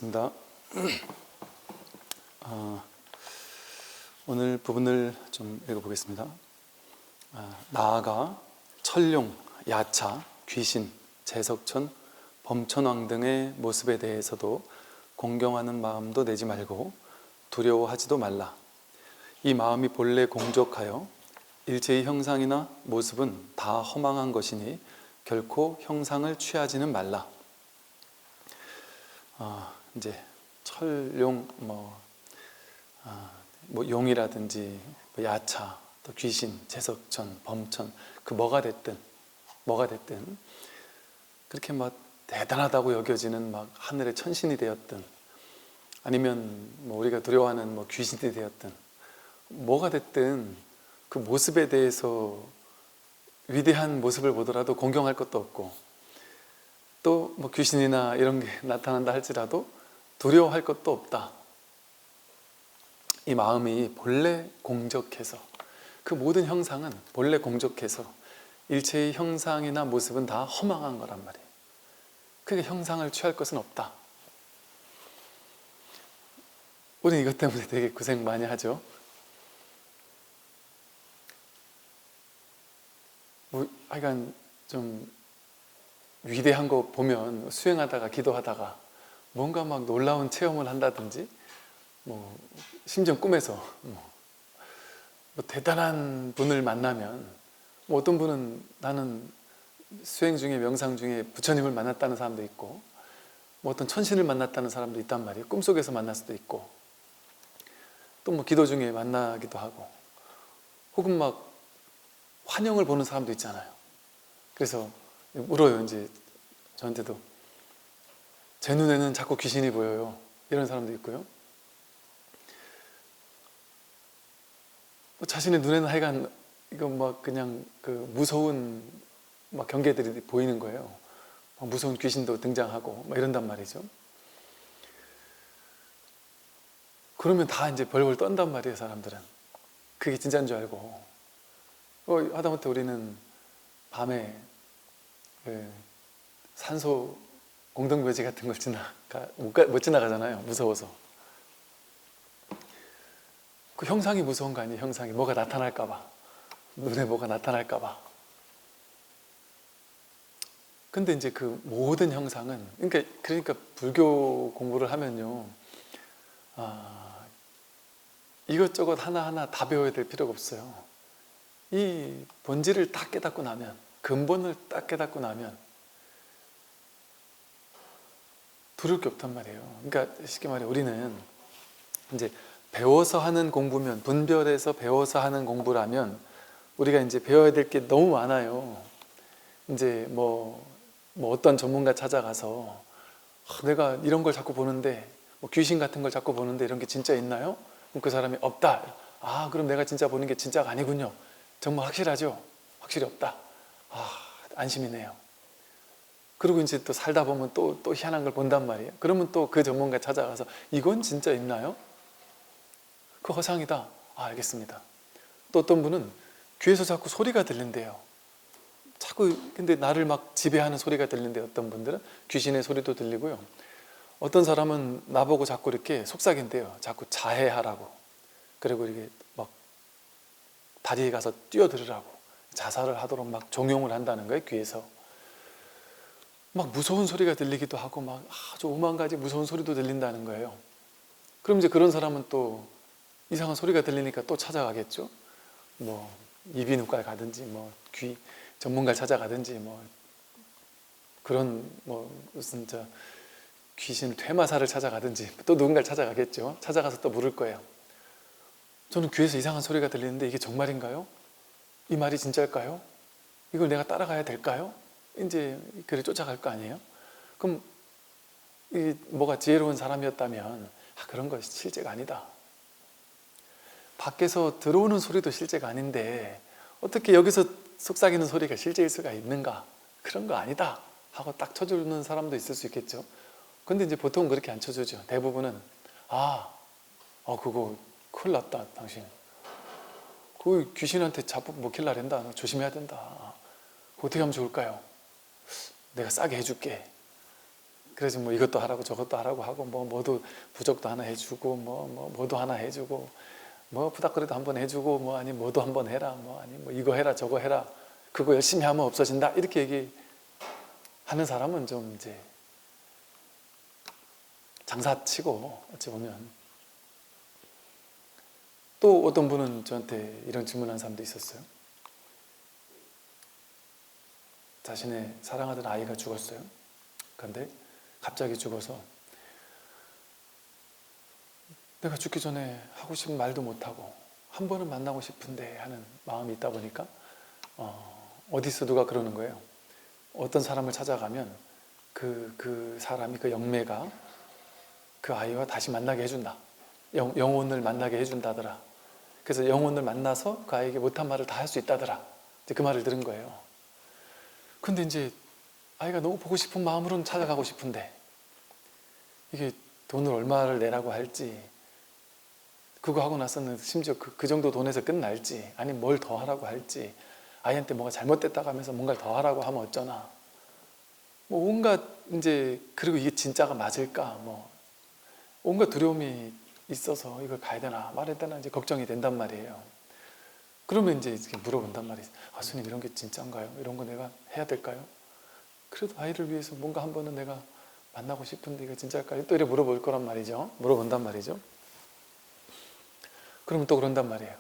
기도하겠습니다. 오늘 부분을 좀 읽어보겠습니다. 나아가 천룡, 야차, 귀신, 제석천, 범천왕 등의 모습에 대해서도 공경하는 마음도 내지 말고 두려워하지도 말라. 이 마음이 본래 공적하여 일체의 형상이나 모습은 다 허망한 것이니 결코 형상을 취하지는 말라. 이제 철용, 용이라든지 야차, 또 귀신, 제석천, 범천, 그 뭐가 됐든 그렇게 막 대단하다고 여겨지는 막 하늘의 천신이 되었든, 아니면 우리가 두려워하는 귀신이 되었든, 뭐가 됐든 그 모습에 대해서 위대한 모습을 보더라도 공경할 것도 없고, 또 귀신이나 이런 게 나타난다 할지라도 두려워할 것도 없다. 이 마음이 본래 공적해서, 그 모든 형상은 본래 공적해서 일체의 형상이나 모습은 다 허망한 거란 말이에요. 그러니까 형상을 취할 것은 없다. 우리는 이것 때문에 되게 고생 많이 하죠. 하여간 좀 위대한 거 보면 수행하다가 기도하다가 뭔가 막 놀라운 체험을 한다든지, 심지어 꿈에서 대단한 분을 만나면, 어떤 분은 나는 수행 중에 명상 중에 부처님을 만났다는 사람도 있고, 어떤 천신을 만났다는 사람도 있단 말이에요. 꿈속에서 만날 수도 있고, 또 기도 중에 만나기도 하고, 혹은 막 환영을 보는 사람도 있잖아요. 그래서 울어요. 이제 저한테도 제 눈에는 자꾸 귀신이 보여요, 이런 사람도 있고요. 자신의 눈에는 하여간 이거 그냥 그 무서운 경계들이 보이는 거예요. 무서운 귀신도 등장하고 이런단 말이죠. 그러면 다 이제 벌벌 떤단 말이에요, 사람들은. 그게 진짜인 줄 알고. 하다못해 우리는 밤에 산소 공동묘지 같은 걸 못 지나가잖아요, 무서워서. 그 형상이 무서운 거 아니에요? 형상이 뭐가 나타날까봐, 눈에 뭐가 나타날까봐. 근데 이제 그 모든 형상은, 그러니까 불교 공부를 하면요, 이것저것 하나하나 다 배워야 될 필요가 없어요. 이 본질을 딱 깨닫고 나면, 근본을 딱 깨닫고 나면 두려울 게 없단 말이에요. 그러니까 쉽게 말해 우리는 이제 배워서 하는 공부면, 분별해서 배워서 하는 공부라면 우리가 이제 배워야 될 게 너무 많아요. 이제 어떤 전문가 찾아가서 내가 이런 걸 자꾸 보는데, 귀신 같은 걸 자꾸 보는데 이런 게 진짜 있나요? 그럼 그 사람이 없다. 그럼 내가 진짜 보는 게 진짜가 아니군요. 정말 확실하죠? 확실히 없다. 안심이네요. 그리고 이제 또 살다 보면 또 희한한 걸 본단 말이에요. 그러면 또 그 전문가 찾아가서 이건 진짜 있나요? 그 허상이다. 알겠습니다. 또 어떤 분은 귀에서 자꾸 소리가 들린대요. 근데 나를 막 지배하는 소리가 들린대. 어떤 분들은 귀신의 소리도 들리고요. 어떤 사람은 나보고 자꾸 이렇게 속삭인대요. 자꾸 자해하라고. 그리고 이렇게 막 다리에 가서 뛰어들으라고, 자살을 하도록 막 종용을 한다는 거예요, 귀에서. 막 무서운 소리가 들리기도 하고, 막 아주 오만 가지 무서운 소리도 들린다는 거예요. 그럼 이제 그런 사람은 또 이상한 소리가 들리니까 또 찾아가겠죠. 이비인후과에 가든지, 귀 전문가를 찾아가든지, 그런 무슨 귀신 퇴마사를 찾아가든지, 또 누군가를 찾아가겠죠. 찾아가서 또 물을 거예요. 저는 귀에서 이상한 소리가 들리는데 이게 정말인가요? 이 말이 진짜일까요? 이걸 내가 따라가야 될까요? 이제 그래 쫓아갈 거 아니에요? 그럼 뭐가 지혜로운 사람이었다면 그런 거 실제가 아니다. 밖에서 들어오는 소리도 실제가 아닌데 어떻게 여기서 속삭이는 소리가 실제일 수가 있는가? 그런 거 아니다 하고 딱 쳐주는 사람도 있을 수 있겠죠. 근데 이제 보통 그렇게 안 쳐주죠. 대부분은 그거 큰일 났다, 당신. 그 귀신한테 자꾸 먹힐라 된다. 조심해야 된다. 어떻게 하면 좋을까요? 내가 싸게 해줄게. 그래서 뭐 이것도 하라고 저것도 하라고 하고 뭐 뭐도 부적도 하나 해주고 뭐도 하나 해주고 뭐 부닥거리도 한번 해주고 뭐 아니 뭐도 한번 해라 뭐 아니 뭐 이거 해라 저거 해라 그거 열심히 하면 없어진다 이렇게 얘기하는 사람은 좀 이제 장사치고 어찌 보면. 또 어떤 분은 저한테 이런 질문한 사람도 있었어요. 자신의 사랑하던 아이가 죽었어요. 그런데 갑자기 죽어서 내가 죽기 전에 하고 싶은 말도 못하고 한 번은 만나고 싶은데 하는 마음이 있다 보니까 어디서 누가 그러는 거예요. 어떤 사람을 찾아가면 그 사람이 그 영매가 그 아이와 다시 만나게 해준다. 영혼을 만나게 해준다더라. 그래서 영혼을 만나서 그 아이에게 못한 말을 다 할 수 있다더라. 이제 그 말을 들은 거예요. 근데 이제 아이가 너무 보고 싶은 마음으로는 찾아가고 싶은데 이게 돈을 얼마를 내라고 할지 그거 하고 나서는 심지어 그 정도 돈에서 끝날지 아니면 뭘 더 하라고 할지 아이한테 뭐가 잘못됐다고 하면서 뭔가를 더 하라고 하면 어쩌나 뭐 온갖 이제 그리고 이게 진짜가 맞을까 뭐 온갖 두려움이 있어서 이걸 가야 되나 말해야 되나 이제 걱정이 된단 말이에요. 그러면 이제 이렇게 물어본단 말이에요. 아, 스님 이런 게 진짜인가요? 이런 거 내가 해야 될까요? 그래도 아이를 위해서 뭔가 한 번은 내가 만나고 싶은데 이거 진짜일까요? 또 이렇게 물어볼 거란 말이죠. 물어본단 말이죠. 그러면 또 그런단 말이에요.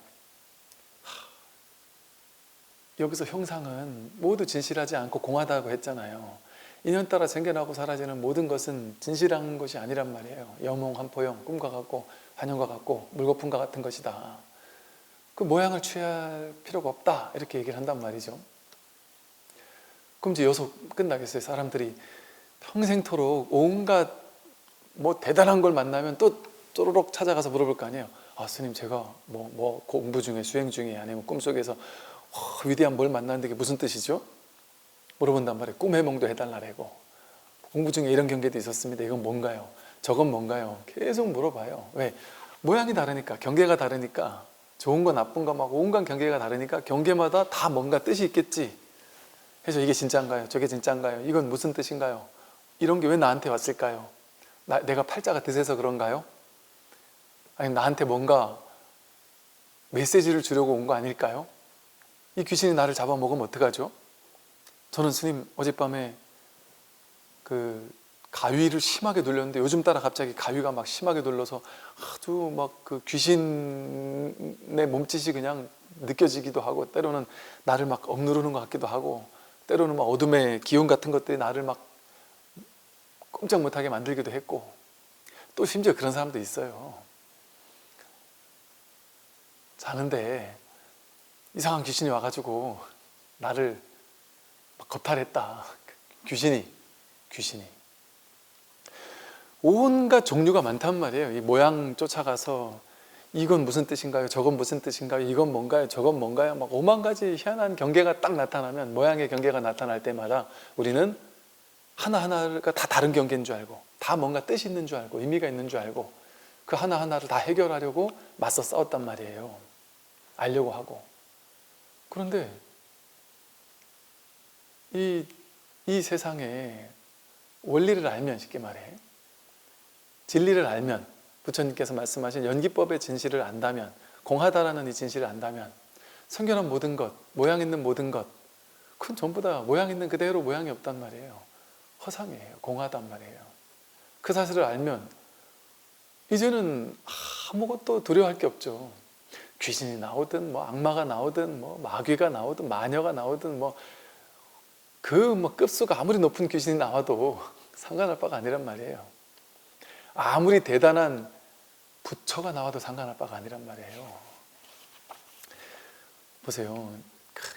여기서 형상은 모두 진실하지 않고 공하다고 했잖아요. 인연 따라 생겨나고 사라지는 모든 것은 진실한 것이 아니란 말이에요. 여몽, 한포영, 꿈과 같고 환영과 같고 물거품과 같은 것이다. 그 모양을 취할 필요가 없다 이렇게 얘기를 한단 말이죠. 그럼 이제 여기서 끝나겠어요. 사람들이 평생토록 온갖 뭐 대단한 걸 만나면 또 쪼르륵 찾아가서 물어볼 거 아니에요. 아 스님 제가 뭐 공부 중에 수행 중에 아니면 꿈속에서 위대한 뭘 만났는데 이게 무슨 뜻이죠? 물어본단 말이에요. 꿈 해몽도 해달라고. 공부 중에 이런 경계도 있었습니다. 이건 뭔가요? 저건 뭔가요? 계속 물어봐요. 왜? 모양이 다르니까, 경계가 다르니까, 좋은 거 나쁜 거 막 온갖 경계가 다르니까 경계마다 다 뭔가 뜻이 있겠지. 그래서 이게 진짜인가요? 저게 진짜인가요? 이건 무슨 뜻인가요? 이런 게 왜 나한테 왔을까요? 내가 팔자가 드세서 그런가요? 아니면 나한테 뭔가 메시지를 주려고 온 거 아닐까요? 이 귀신이 나를 잡아먹으면 어떡하죠? 저는 스님 어젯밤에 그 가위를 심하게 눌렸는데 요즘 따라 갑자기 가위가 막 심하게 눌러서 아주 막 그 귀신의 몸짓이 그냥 느껴지기도 하고 때로는 나를 막 억누르는 것 같기도 하고 때로는 막 어둠의 기운 같은 것들이 나를 막 꼼짝 못하게 만들기도 했고 또 심지어 그런 사람도 있어요. 자는데 이상한 귀신이 와가지고 나를 막 겁탈했다. 귀신이 온갖 종류가 많단 말이에요. 이 모양 쫓아가서 이건 무슨 뜻인가요? 저건 무슨 뜻인가요? 이건 뭔가요? 저건 뭔가요? 막 오만 가지 희한한 경계가 딱 나타나면 모양의 경계가 나타날 때마다 우리는 하나하나가 다 다른 경계인 줄 알고 다 뭔가 뜻이 있는 줄 알고 의미가 있는 줄 알고 그 하나하나를 다 해결하려고 맞서 싸웠단 말이에요. 알려고 하고. 그런데 이 세상에 원리를 알면 쉽게 말해 진리를 알면 부처님께서 말씀하신 연기법의 진실을 안다면 공하다라는 이 진실을 안다면 성결한 모든 것, 모양 있는 모든 것 그건 전부 다 모양 있는 그대로 모양이 없단 말이에요. 허상이에요. 공하단 말이에요. 그 사실을 알면 이제는 아무것도 두려워할 게 없죠. 귀신이 나오든 뭐 악마가 나오든 뭐 마귀가 나오든 마녀가 나오든 뭐 급수가 아무리 높은 귀신이 나와도 상관할 바가 아니란 말이에요. 아무리 대단한 부처가 나와도 상관할 바가 아니란 말이에요. 보세요.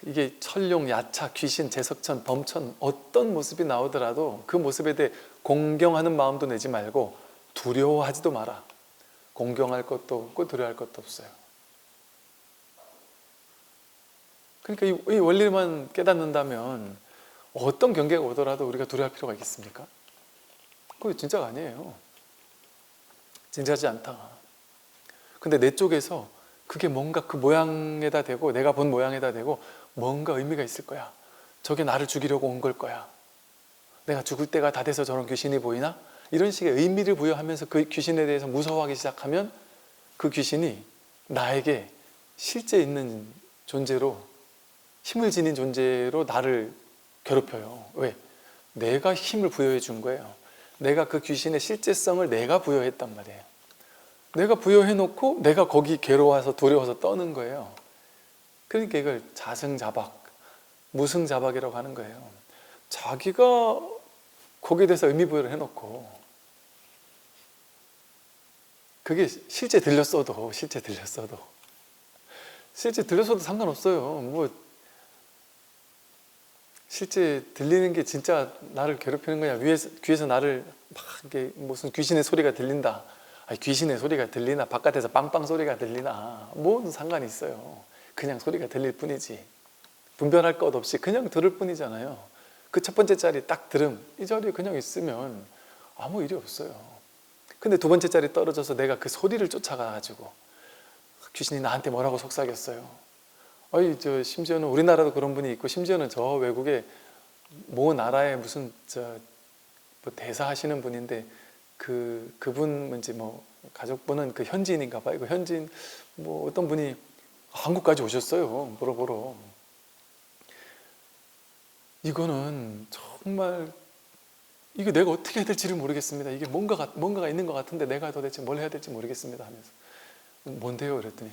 이게 천룡, 야차, 귀신, 제석천, 범천 어떤 모습이 나오더라도 그 모습에 대해 공경하는 마음도 내지 말고 두려워하지도 마라. 공경할 것도 없고 두려워할 것도 없어요. 그러니까 이 원리만 깨닫는다면 어떤 경계가 오더라도 우리가 두려워할 필요가 있겠습니까? 그거 진짜가 아니에요. 진짜지 않다. 근데 내 쪽에서 그게 뭔가 그 모양에다 대고 내가 본 모양에다 대고 뭔가 의미가 있을 거야. 저게 나를 죽이려고 온 걸 거야. 내가 죽을 때가 다 돼서 저런 귀신이 보이나? 이런 식의 의미를 부여하면서 그 귀신에 대해서 무서워하기 시작하면 그 귀신이 나에게 실제 있는 존재로, 힘을 지닌 존재로 나를 괴롭혀요. 왜? 내가 힘을 부여해 준 거예요. 내가 그 귀신의 실제성을 내가 부여했단 말이에요. 내가 부여해 놓고 내가 거기 괴로워서 두려워서 떠는 거예요. 그러니까 이걸 자승자박, 무승자박이라고 하는 거예요. 자기가 거기에 대해서 의미 부여를 해놓고, 그게 실제 들렸어도 상관없어요. 뭐 실제 들리는 게 진짜 나를 괴롭히는 거냐, 귀에서 나를 막 이게 무슨 귀신의 소리가 들린다, 아니 귀신의 소리가 들리나, 바깥에서 빵빵 소리가 들리나, 뭔 상관이 있어요. 그냥 소리가 들릴 뿐이지, 분별할 것 없이 그냥 들을 뿐이잖아요. 그 첫 번째 자리 딱 들음, 이 자리에 그냥 있으면 아무 일이 없어요. 근데 두 번째 자리 떨어져서 내가 그 소리를 쫓아가가지고 귀신이 나한테 뭐라고 속삭였어요. 심지어는 우리나라도 그런 분이 있고, 심지어는 저 외국에 모 나라의 무슨 뭐 대사 하시는 분인데, 그분 이제 뭐 가족분은 그 현지인인가 봐요. 그 현지인 뭐 어떤 분이 한국까지 오셨어요, 물어보러. 이거는 정말, 이거 내가 어떻게 해야 될지를 모르겠습니다. 이게 뭔가가 있는 것 같은데 내가 도대체 뭘 해야 될지 모르겠습니다 하면서. 뭔데요? 그랬더니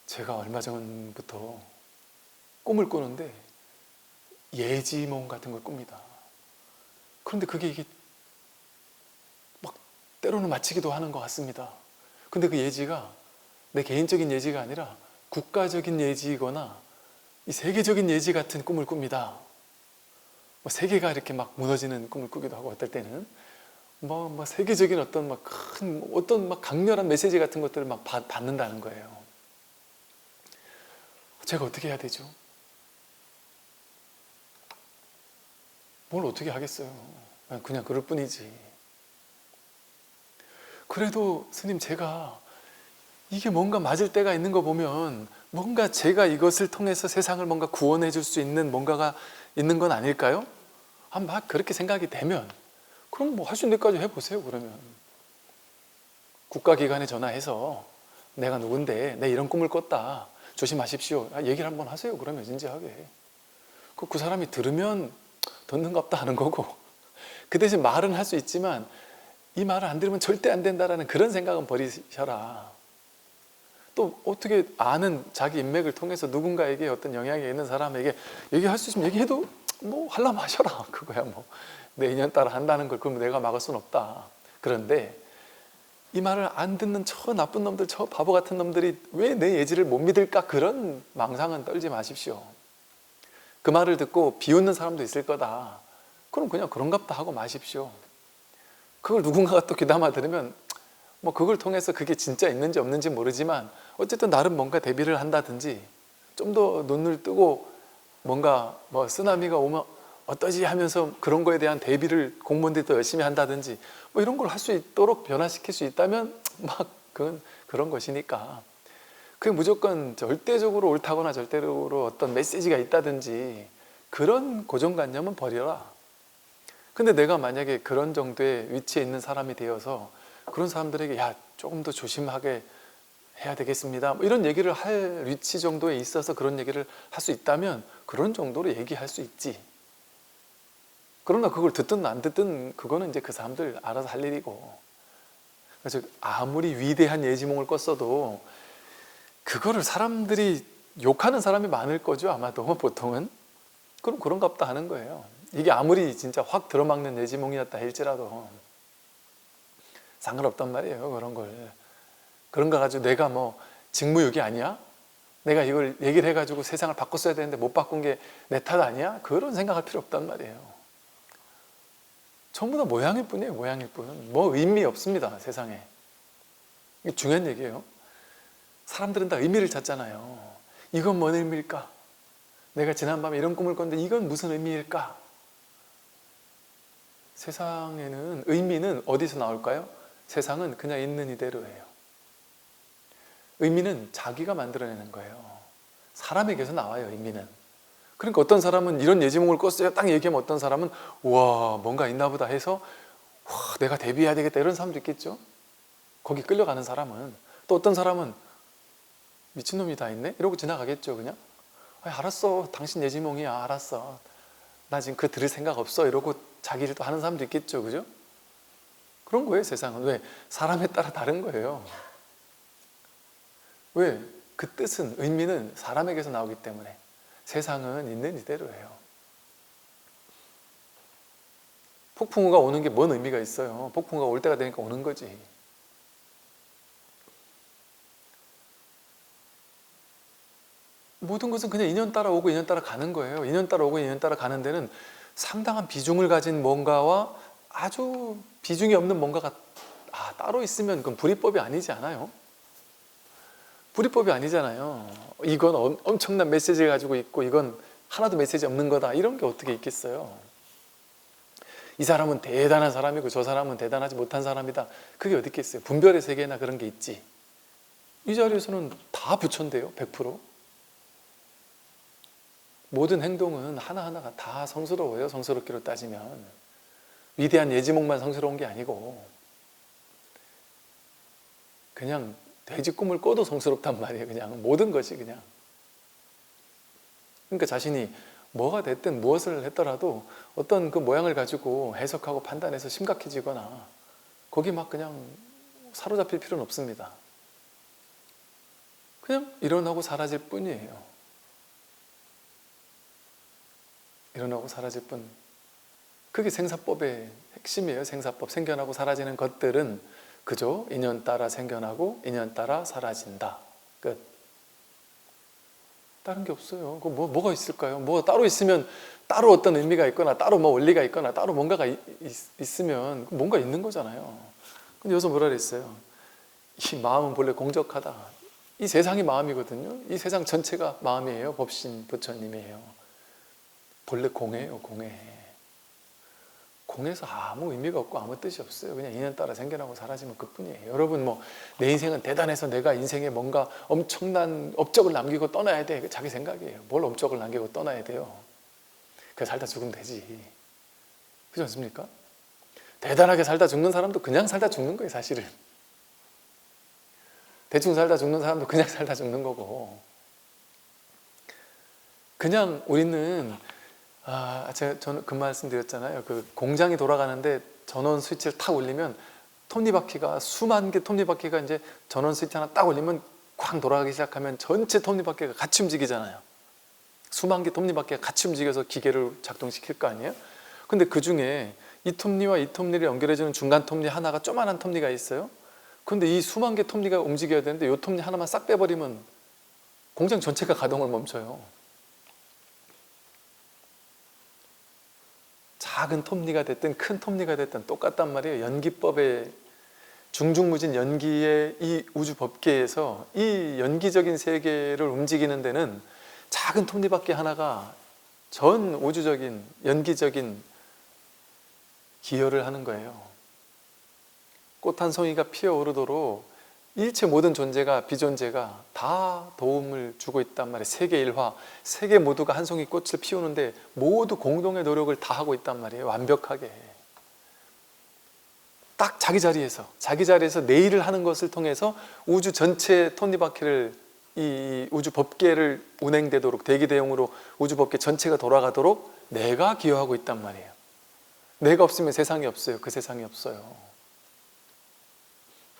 제가 얼마 전부터 꿈을 꾸는데 예지몽 같은 걸 꿉니다. 그런데 이게 막 때로는 마치기도 하는 것 같습니다. 근데 그 예지가 내 개인적인 예지가 아니라 국가적인 예지이거나 이 세계적인 예지 같은 꿈을 꿉니다. 뭐 세계가 이렇게 막 무너지는 꿈을 꾸기도 하고, 어떨 때는 뭐 세계적인 어떤 막 강렬한 메시지 같은 것들을 막 받는다는 거예요. 제가 어떻게 해야 되죠? 뭘 어떻게 하겠어요? 그냥 그럴 뿐이지. 그래도 스님, 제가 이게 뭔가 맞을 때가 있는 거 보면 뭔가 제가 이것을 통해서 세상을 뭔가 구원해 줄 수 있는 뭔가가 있는 건 아닐까요? 막 그렇게 생각이 되면 그럼 뭐 할 수 있는 데까지 해보세요. 그러면 국가기관에 전화해서 내가 누군데 내 이런 꿈을 꿨다, 조심하십시오, 얘기를 한번 하세요. 그러면 진지하게. 그 사람이 들으면 듣는갑다 하는 거고, 그 대신 말은 할 수 있지만 이 말을 안 들으면 절대 안 된다라는 그런 생각은 버리셔라. 또 어떻게 아는 자기 인맥을 통해서 누군가에게 어떤 영향이 있는 사람에게 얘기할 수 있으면 얘기해도 뭐 하려면 하셔라. 그거야 뭐 내 인연 따라 한다는 걸 그러면 내가 막을 수는 없다. 그런데 이 말을 안 듣는 저 나쁜 놈들, 저 바보 같은 놈들이 왜 내 예지를 못 믿을까, 그런 망상은 떨지 마십시오. 그 말을 듣고 비웃는 사람도 있을 거다. 그럼 그냥 그런갑다 하고 마십시오. 그걸 누군가가 또 귀담아 들으면 뭐 그걸 통해서 그게 진짜 있는지 없는지 모르지만 어쨌든 나름 뭔가 대비를 한다든지, 좀 더 눈을 뜨고 뭔가 뭐 쓰나미가 오면 어떠지 하면서 그런 거에 대한 대비를 공무원들이 더 열심히 한다든지, 뭐 이런 걸 할 수 있도록 변화시킬 수 있다면 막 그건 그런 것이니까, 그게 무조건 절대적으로 옳다거나 절대적으로 어떤 메시지가 있다든지 그런 고정관념은 버려라. 근데 내가 만약에 그런 정도의 위치에 있는 사람이 되어서 그런 사람들에게 야, 조금 더 조심하게 해야 되겠습니다, 뭐 이런 얘기를 할 위치 정도에 있어서 그런 얘기를 할 수 있다면 그런 정도로 얘기할 수 있지. 그러나 그걸 듣든 안 듣든 그거는 이제 그 사람들 알아서 할 일이고, 그래서 아무리 위대한 예지몽을 꿨어도 그거를 사람들이 욕하는 사람이 많을 거죠, 아마도 보통은. 그럼 그런갑다 하는 거예요. 이게 아무리 진짜 확 들어막는 예지몽이었다 할지라도 상관없단 말이에요. 그런 거 가지고 내가 뭐 직무유기 아니야? 내가 이걸 얘기를 해가지고 세상을 바꿨어야 되는데 못 바꾼 게 내 탓 아니야? 그런 생각할 필요 없단 말이에요. 전부 다 모양일 뿐이에요. 모양일 뿐. 뭐 의미 없습니다, 세상에. 이게 중요한 얘기예요. 사람들은 다 의미를 찾잖아요. 이건 뭔 의미일까? 내가 지난밤에 이런 꿈을 꿨는데 이건 무슨 의미일까? 세상에는 의미는 어디서 나올까요? 세상은 그냥 있는 이대로예요. 의미는 자기가 만들어내는 거예요. 사람에게서 나와요, 의미는. 그러니까 어떤 사람은 이런 예지몽을 꿨어요 딱 얘기하면 어떤 사람은 우와 뭔가 있나 보다 해서 와 내가 데뷔해야 되겠다 이런 사람도 있겠죠. 거기 끌려가는 사람은. 또 어떤 사람은 미친놈이 다 있네? 이러고 지나가겠죠 그냥. 알았어 당신 예지몽이야 알았어 나 지금 그거 들을 생각 없어 이러고 자기를 또 하는 사람도 있겠죠 그죠? 그런 거예요 세상은. 왜? 사람에 따라 다른 거예요. 왜? 그 뜻은 의미는 사람에게서 나오기 때문에 세상은 있는 이대로예요. 폭풍우가 오는 게 뭔 의미가 있어요? 폭풍우가 올 때가 되니까 오는 거지. 모든 것은 그냥 인연 따라 오고 인연 따라 가는 거예요. 인연 따라 오고 인연 따라 가는 데는 상당한 비중을 가진 뭔가와 아주 비중이 없는 뭔가가 따로 있으면 그건 불이법이 아니지 않아요? 불이법이 아니잖아요. 이건 엄청난 메시지를 가지고 있고 이건 하나도 메시지 없는 거다 이런 게 어떻게 있겠어요? 이 사람은 대단한 사람이고 저 사람은 대단하지 못한 사람이다 그게 어디 있겠어요? 분별의 세계나 그런 게 있지. 이 자리에서는 다 부처인데요 100%. 모든 행동은 하나하나가 다 성스러워요. 성스럽기로 따지면 위대한 예지몽만 성스러운 게 아니고 그냥 돼지 꿈을 꿔도 성스럽단 말이에요. 그냥 모든 것이 그냥. 그러니까 자신이 뭐가 됐든 무엇을 했더라도 어떤 그 모양을 가지고 해석하고 판단해서 심각해지거나 거기 막 그냥 사로잡힐 필요는 없습니다. 그냥 일어나고 사라질 뿐이에요. 일어나고 사라질 뿐. 그게 생사법의 핵심이에요. 생사법. 생겨나고 사라지는 것들은 그저 인연 따라 생겨나고 인연 따라 사라진다. 끝. 다른 게 없어요. 그 뭐가 있을까요? 뭐 따로 있으면 따로 어떤 의미가 있거나 따로 뭐 원리가 있거나 따로 뭔가가 있으면 뭔가 있는 거잖아요. 근데 여기서 뭐라 그랬어요? 이 마음은 본래 공적하다. 이 세상이 마음이거든요. 이 세상 전체가 마음이에요. 법신 부처님이에요. 본래 공해요. 공해. 공해서 아무 의미가 없고 아무 뜻이 없어요. 그냥 인연 따라 생겨나고 사라지면 그뿐이에요. 여러분 뭐 내 인생은 대단해서 내가 인생에 뭔가 엄청난 업적을 남기고 떠나야 돼. 자기 생각이에요. 뭘 업적을 남기고 떠나야 돼요. 그냥 살다 죽으면 되지. 그렇지 않습니까? 대단하게 살다 죽는 사람도 그냥 살다 죽는 거예요. 사실은. 대충 살다 죽는 사람도 그냥 살다 죽는 거고. 그냥 우리는 저는 그 말씀 드렸잖아요. 그 공장이 돌아가는데 전원 스위치를 탁 올리면 톱니바퀴가 수만 개 톱니바퀴가 이제 전원 스위치 하나 딱 올리면 쾅 돌아가기 시작하면 전체 톱니바퀴가 같이 움직이잖아요. 수만 개 톱니바퀴가 같이 움직여서 기계를 작동시킬 거 아니에요? 근데 그 중에 이 톱니와 이 톱니를 연결해주는 중간 톱니 하나가 조그만한 톱니가 있어요. 근데 이 수만 개 톱니가 움직여야 되는데 이 톱니 하나만 싹 빼버리면 공장 전체가 가동을 멈춰요. 작은 톱니가 됐든 큰 톱니가 됐든 똑같단 말이에요. 연기법의 중중무진 연기의 이 우주 법계에서 이 연기적인 세계를 움직이는 데는 작은 톱니바퀴 하나가 전 우주적인 연기적인 기여를 하는 거예요. 꽃 한 송이가 피어오르도록 일체 모든 존재가 비존재가 다 도움을 주고 있단 말이에요. 세계 일화, 세계 모두가 한 송이 꽃을 피우는데 모두 공동의 노력을 다 하고 있단 말이에요. 완벽하게. 딱 자기 자리에서 내 일을 하는 것을 통해서 우주 전체 톱니바퀴를 이 우주 법계를 운행되도록 대기대용으로 우주 법계 전체가 돌아가도록 내가 기여하고 있단 말이에요. 내가 없으면 세상이 없어요. 그 세상이 없어요.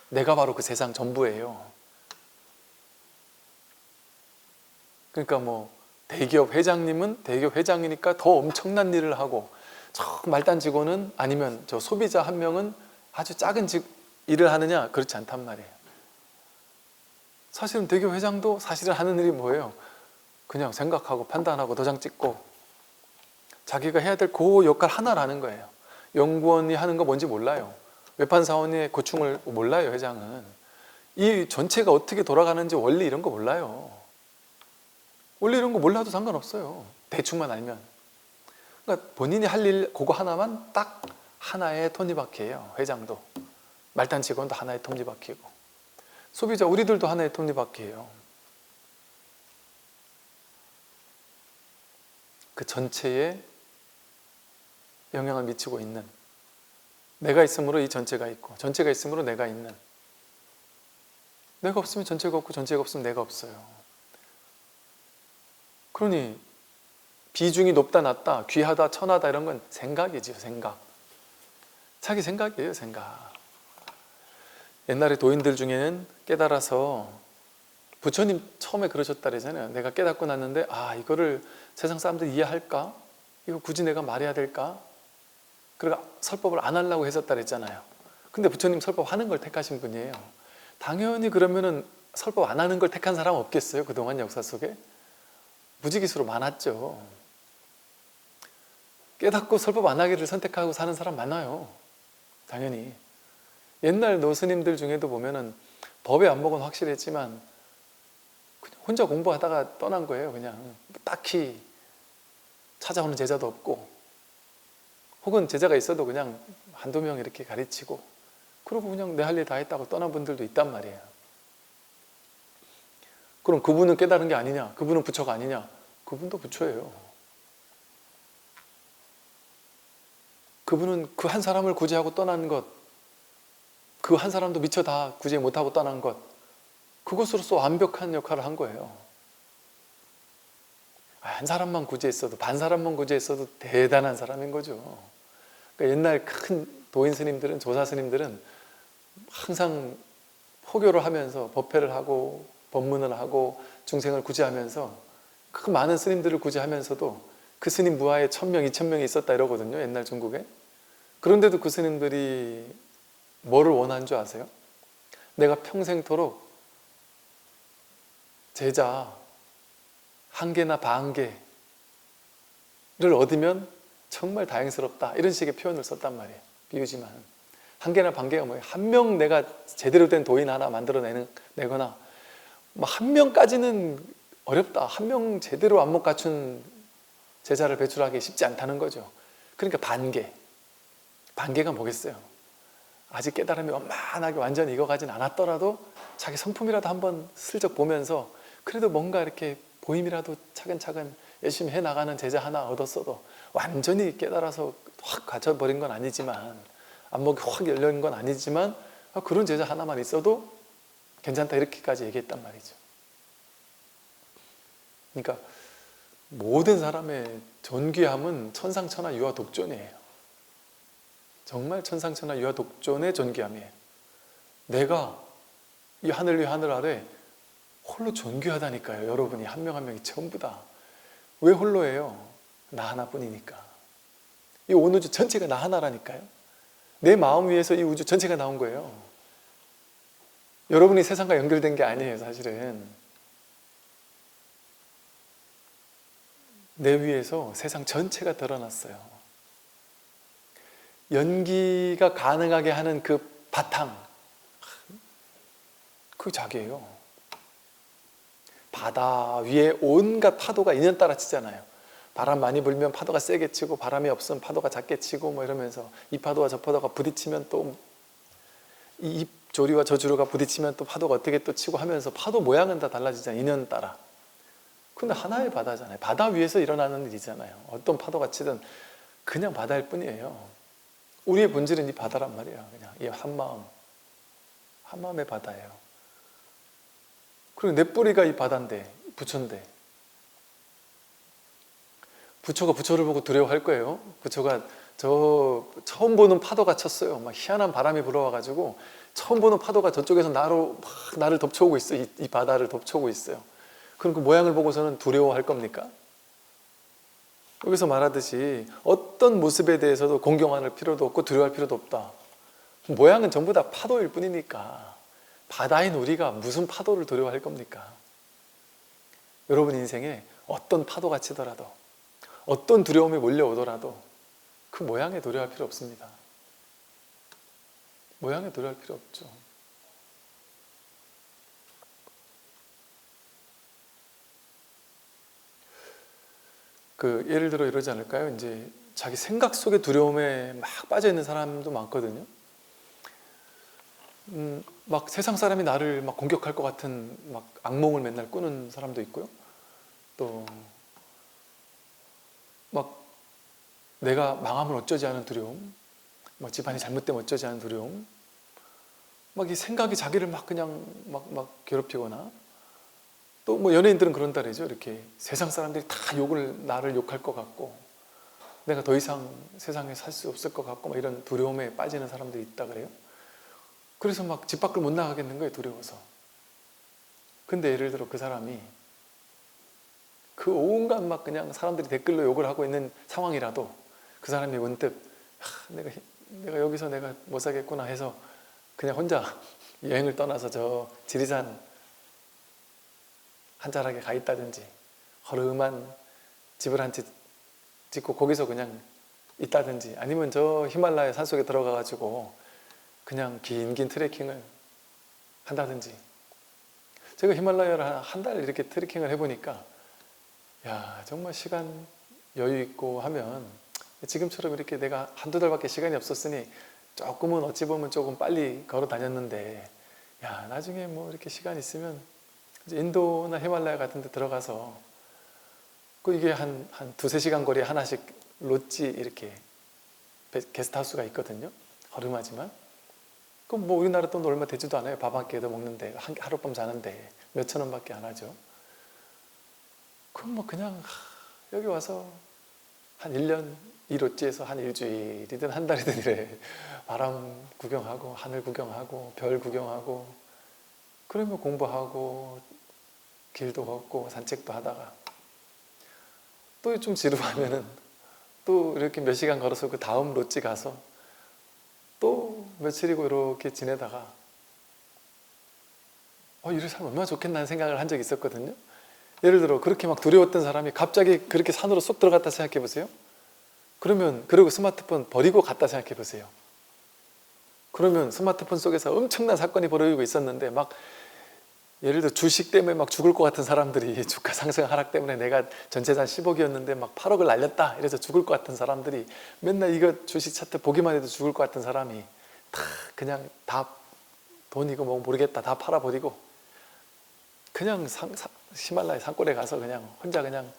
내가 바로 그 세상 전부예요. 그러니까 뭐 대기업 회장님은 대기업 회장이니까 더 엄청난 일을 하고 저 말단 직원은 아니면 저 소비자 한 명은 아주 작은 일을 하느냐? 그렇지 않단 말이에요. 사실은 대기업 회장도 사실은 하는 일이 뭐예요? 그냥 생각하고 판단하고 도장 찍고 자기가 해야 될 그 역할 하나를 하는 거예요. 연구원이 하는 거 뭔지 몰라요. 외판사원의 고충을 몰라요. 회장은 이 전체가 어떻게 돌아가는지 원리 이런 거 몰라요. 원리 이런 거 몰라도 상관없어요. 대충만 알면. 그러니까 본인이 할 일 그거 하나만 딱 하나의 톱니바퀴예요. 회장도 말단 직원도 하나의 톱니바퀴고 소비자 우리들도 하나의 톱니바퀴예요. 그 전체에 영향을 미치고 있는, 내가 있으므로 이 전체가 있고 전체가 있으므로 내가 있는, 내가 없으면 전체가 없고 전체가 없으면 내가 없어요. 그러니 비중이 높다 낮다, 귀하다 천하다 이런 건 생각이지요. 생각. 자기 생각이에요. 생각. 옛날에 도인들 중에는 깨달아서, 부처님 처음에 그러셨다 그러잖아요. 내가 깨닫고 났는데 이거를 세상 사람들이 이해할까? 이거 굳이 내가 말해야 될까? 그러니까 설법을 안 하려고 했었다 그랬잖아요. 근데 부처님 설법 하는 걸 택하신 분이에요. 당연히 그러면은 설법 안 하는 걸 택한 사람 없겠어요? 그동안 역사 속에 무지기수로 많았죠. 깨닫고 설법 안 하기를 선택하고 사는 사람 많아요. 당연히. 옛날 노스님들 중에도 보면은 법의 안목은 확실했지만 그냥 혼자 공부하다가 떠난 거예요. 그냥 딱히 찾아오는 제자도 없고, 혹은 제자가 있어도 그냥 한두 명 이렇게 가르치고, 그러고 그냥 내 할 일 다 했다고 떠난 분들도 있단 말이에요. 그럼 그분은 깨달은 게 아니냐? 그분은 부처가 아니냐? 그분도 부처예요. 그분은 그 한 사람을 구제하고 떠난 것, 그 한 사람도 미처 다 구제 못하고 떠난 것, 그것으로서 완벽한 역할을 한 거예요. 한 사람만 구제했어도, 반 사람만 구제했어도 대단한 사람인 거죠. 그러니까 옛날 큰 도인 스님들은, 조사 스님들은 항상 포교를 하면서 법회를 하고 법문을 하고 중생을 구제하면서, 그 많은 스님들을 구제하면서도 그 스님 무하에 1000명, 2000명이 있었다 이러거든요. 옛날 중국에. 그런데도 그 스님들이 뭐를 원한 줄 아세요? 내가 평생토록 제자 한 개나 반 개를 얻으면 정말 다행스럽다, 이런 식의 표현을 썼단 말이에요. 비유지만 한 개나 반 개가 뭐예요? 한 명 내가 제대로 된 도인 하나 만들어내거나, 한 명까지는 어렵다, 한 명 제대로 안목 갖춘 제자를 배출하기 쉽지 않다는 거죠. 그러니까 반개가 뭐겠어요? 아직 깨달음이 완만하게 완전히 익어가진 않았더라도 자기 성품이라도 한번 슬쩍 보면서 그래도 뭔가 이렇게 보임이라도 차근차근 열심히 해나가는 제자 하나 얻었어도, 완전히 깨달아서 확 갇혀버린 건 아니지만, 안목이 확 열린 건 아니지만, 그런 제자 하나만 있어도 괜찮다, 이렇게까지 얘기했단 말이죠. 그러니까 모든 사람의 존귀함은 천상천하 유아 독존이에요. 정말 천상천하 유아 독존의 존귀함이에요. 내가 이 하늘 위 하늘 아래 홀로 존귀하다니까요. 여러분이 한 명 한 명이 전부 다. 왜 홀로예요? 나 하나뿐이니까. 이 온 우주 전체가 나 하나라니까요. 내 마음 위에서 이 우주 전체가 나온 거예요. 여러분이 세상과 연결된 게 아니에요. 사실은 내 위에서 세상 전체가 드러났어요. 연기가 가능하게 하는 그 바탕, 그게 자기예요. 바다 위에 온갖 파도가 인연따라 치잖아요. 바람 많이 불면 파도가 세게 치고, 바람이 없으면 파도가 작게 치고, 뭐 이러면서 이 파도와 저 파도가 부딪히면 또 이 조류와 저 조류가 부딪히면 또 파도가 어떻게 또 치고 하면서 파도 모양은 다 달라지잖아요. 인연 따라. 근데 하나의 바다잖아요. 바다 위에서 일어나는 일이잖아요. 어떤 파도가 치든 그냥 바다일 뿐이에요. 우리의 본질은 이 바다란 말이에요. 그냥 이 한마음의 바다예요. 그리고 내 뿌리가 이 바다인데, 부처인데, 부처가 부처를 보고 두려워할 거예요. 부처가 저 처음 보는 파도가 쳤어요. 막 희한한 바람이 불어와가지고 처음 보는 파도가 저쪽에서 나를 덮쳐오고 있어. 이 바다를 덮쳐오고 있어요. 그럼 그 모양을 보고서는 두려워할 겁니까? 여기서 말하듯이 어떤 모습에 대해서도 공경할 필요도 없고 두려워할 필요도 없다. 모양은 전부 다 파도일 뿐이니까 바다인 우리가 무슨 파도를 두려워할 겁니까? 여러분 인생에 어떤 파도가 치더라도, 어떤 두려움이 몰려오더라도 그 모양에 두려워할 필요 없습니다. 모양에 두려워할 필요 없죠. 예를 들어 이러지 않을까요? 이제 자기 생각 속의 두려움에 막 빠져 있는 사람도 많거든요. 막 세상 사람이 나를 막 공격할 것 같은 막 악몽을 맨날 꾸는 사람도 있고요. 또 막 내가 망하면 어쩌지 하는 두려움, 막 집안이 잘못되면 어쩌지 하는 두려움, 막 이 생각이 자기를 막 그냥 막 괴롭히거나, 또 뭐 연예인들은 그런다 그러죠. 이렇게 세상 사람들이 다 나를 욕할 것 같고, 내가 더 이상 세상에 살 수 없을 것 같고, 막 이런 두려움에 빠지는 사람들이 있다 그래요. 그래서 막 집 밖을 못 나가겠는 거예요, 두려워서. 근데 예를 들어 그 사람이 그 온갖 막 그냥 사람들이 댓글로 욕을 하고 있는 상황이라도 그 사람이 문득 내가 여기서 내가 못 살겠구나 해서 그냥 혼자 여행을 떠나서 저 지리산 한 자락에 가 있다든지, 허름한 집을 한 채 짓고 거기서 그냥 있다든지, 아니면 저 히말라야 산속에 들어가 가지고 그냥 긴 트레킹을 한다든지. 제가 히말라야를 한 달 이렇게 트레킹을 해보니까, 야, 정말 시간 여유 있고 하면 지금처럼 이렇게 내가 한두 달밖에 시간이 없었으니 조금은 어찌 보면 조금 빨리 걸어 다녔는데, 야, 나중에 뭐 이렇게 시간 있으면 이제 인도나 히말라야 같은 데 들어가서 그 이게 한 두세 시간 거리에 하나씩 롯지 이렇게 게스트하우스가 있거든요. 허름하지만. 그럼 뭐 우리나라 돈도 얼마 되지도 않아요. 밥 한 끼도 먹는데, 하룻밤 자는데 몇천 원밖에 안 하죠. 그럼 뭐 그냥 여기 와서 한 1년 이 롯지에서 한 일주일이든 한 달이든 이래 바람 구경하고 하늘 구경하고 별 구경하고, 그러면 공부하고 길도 걷고 산책도 하다가 또 좀 지루하면은 또 이렇게 몇 시간 걸어서 그 다음 롯지 가서 또 며칠이고 이렇게 지내다가 이래 살면 얼마나 좋겠다는 생각을 한 적이 있었거든요. 예를 들어 그렇게 막 두려웠던 사람이 갑자기 그렇게 산으로 쏙 들어갔다 생각해 보세요. 그리고 스마트폰 버리고 갔다 생각해 보세요. 그러면 스마트폰 속에서 엄청난 사건이 벌어지고 있었는데, 막 예를 들어 주식 때문에 막 죽을 것 같은 사람들이, 주가 상승 하락 때문에 내가 전 재산 10억이었는데 막 8억을 날렸다 이래서 죽을 것 같은 사람들이, 맨날 이거 주식 차트 보기만 해도 죽을 것 같은 사람이 그냥 다 돈이고 뭐 모르겠다 다 팔아버리고 그냥 히말라야 산골에 가서 그냥 혼자 그냥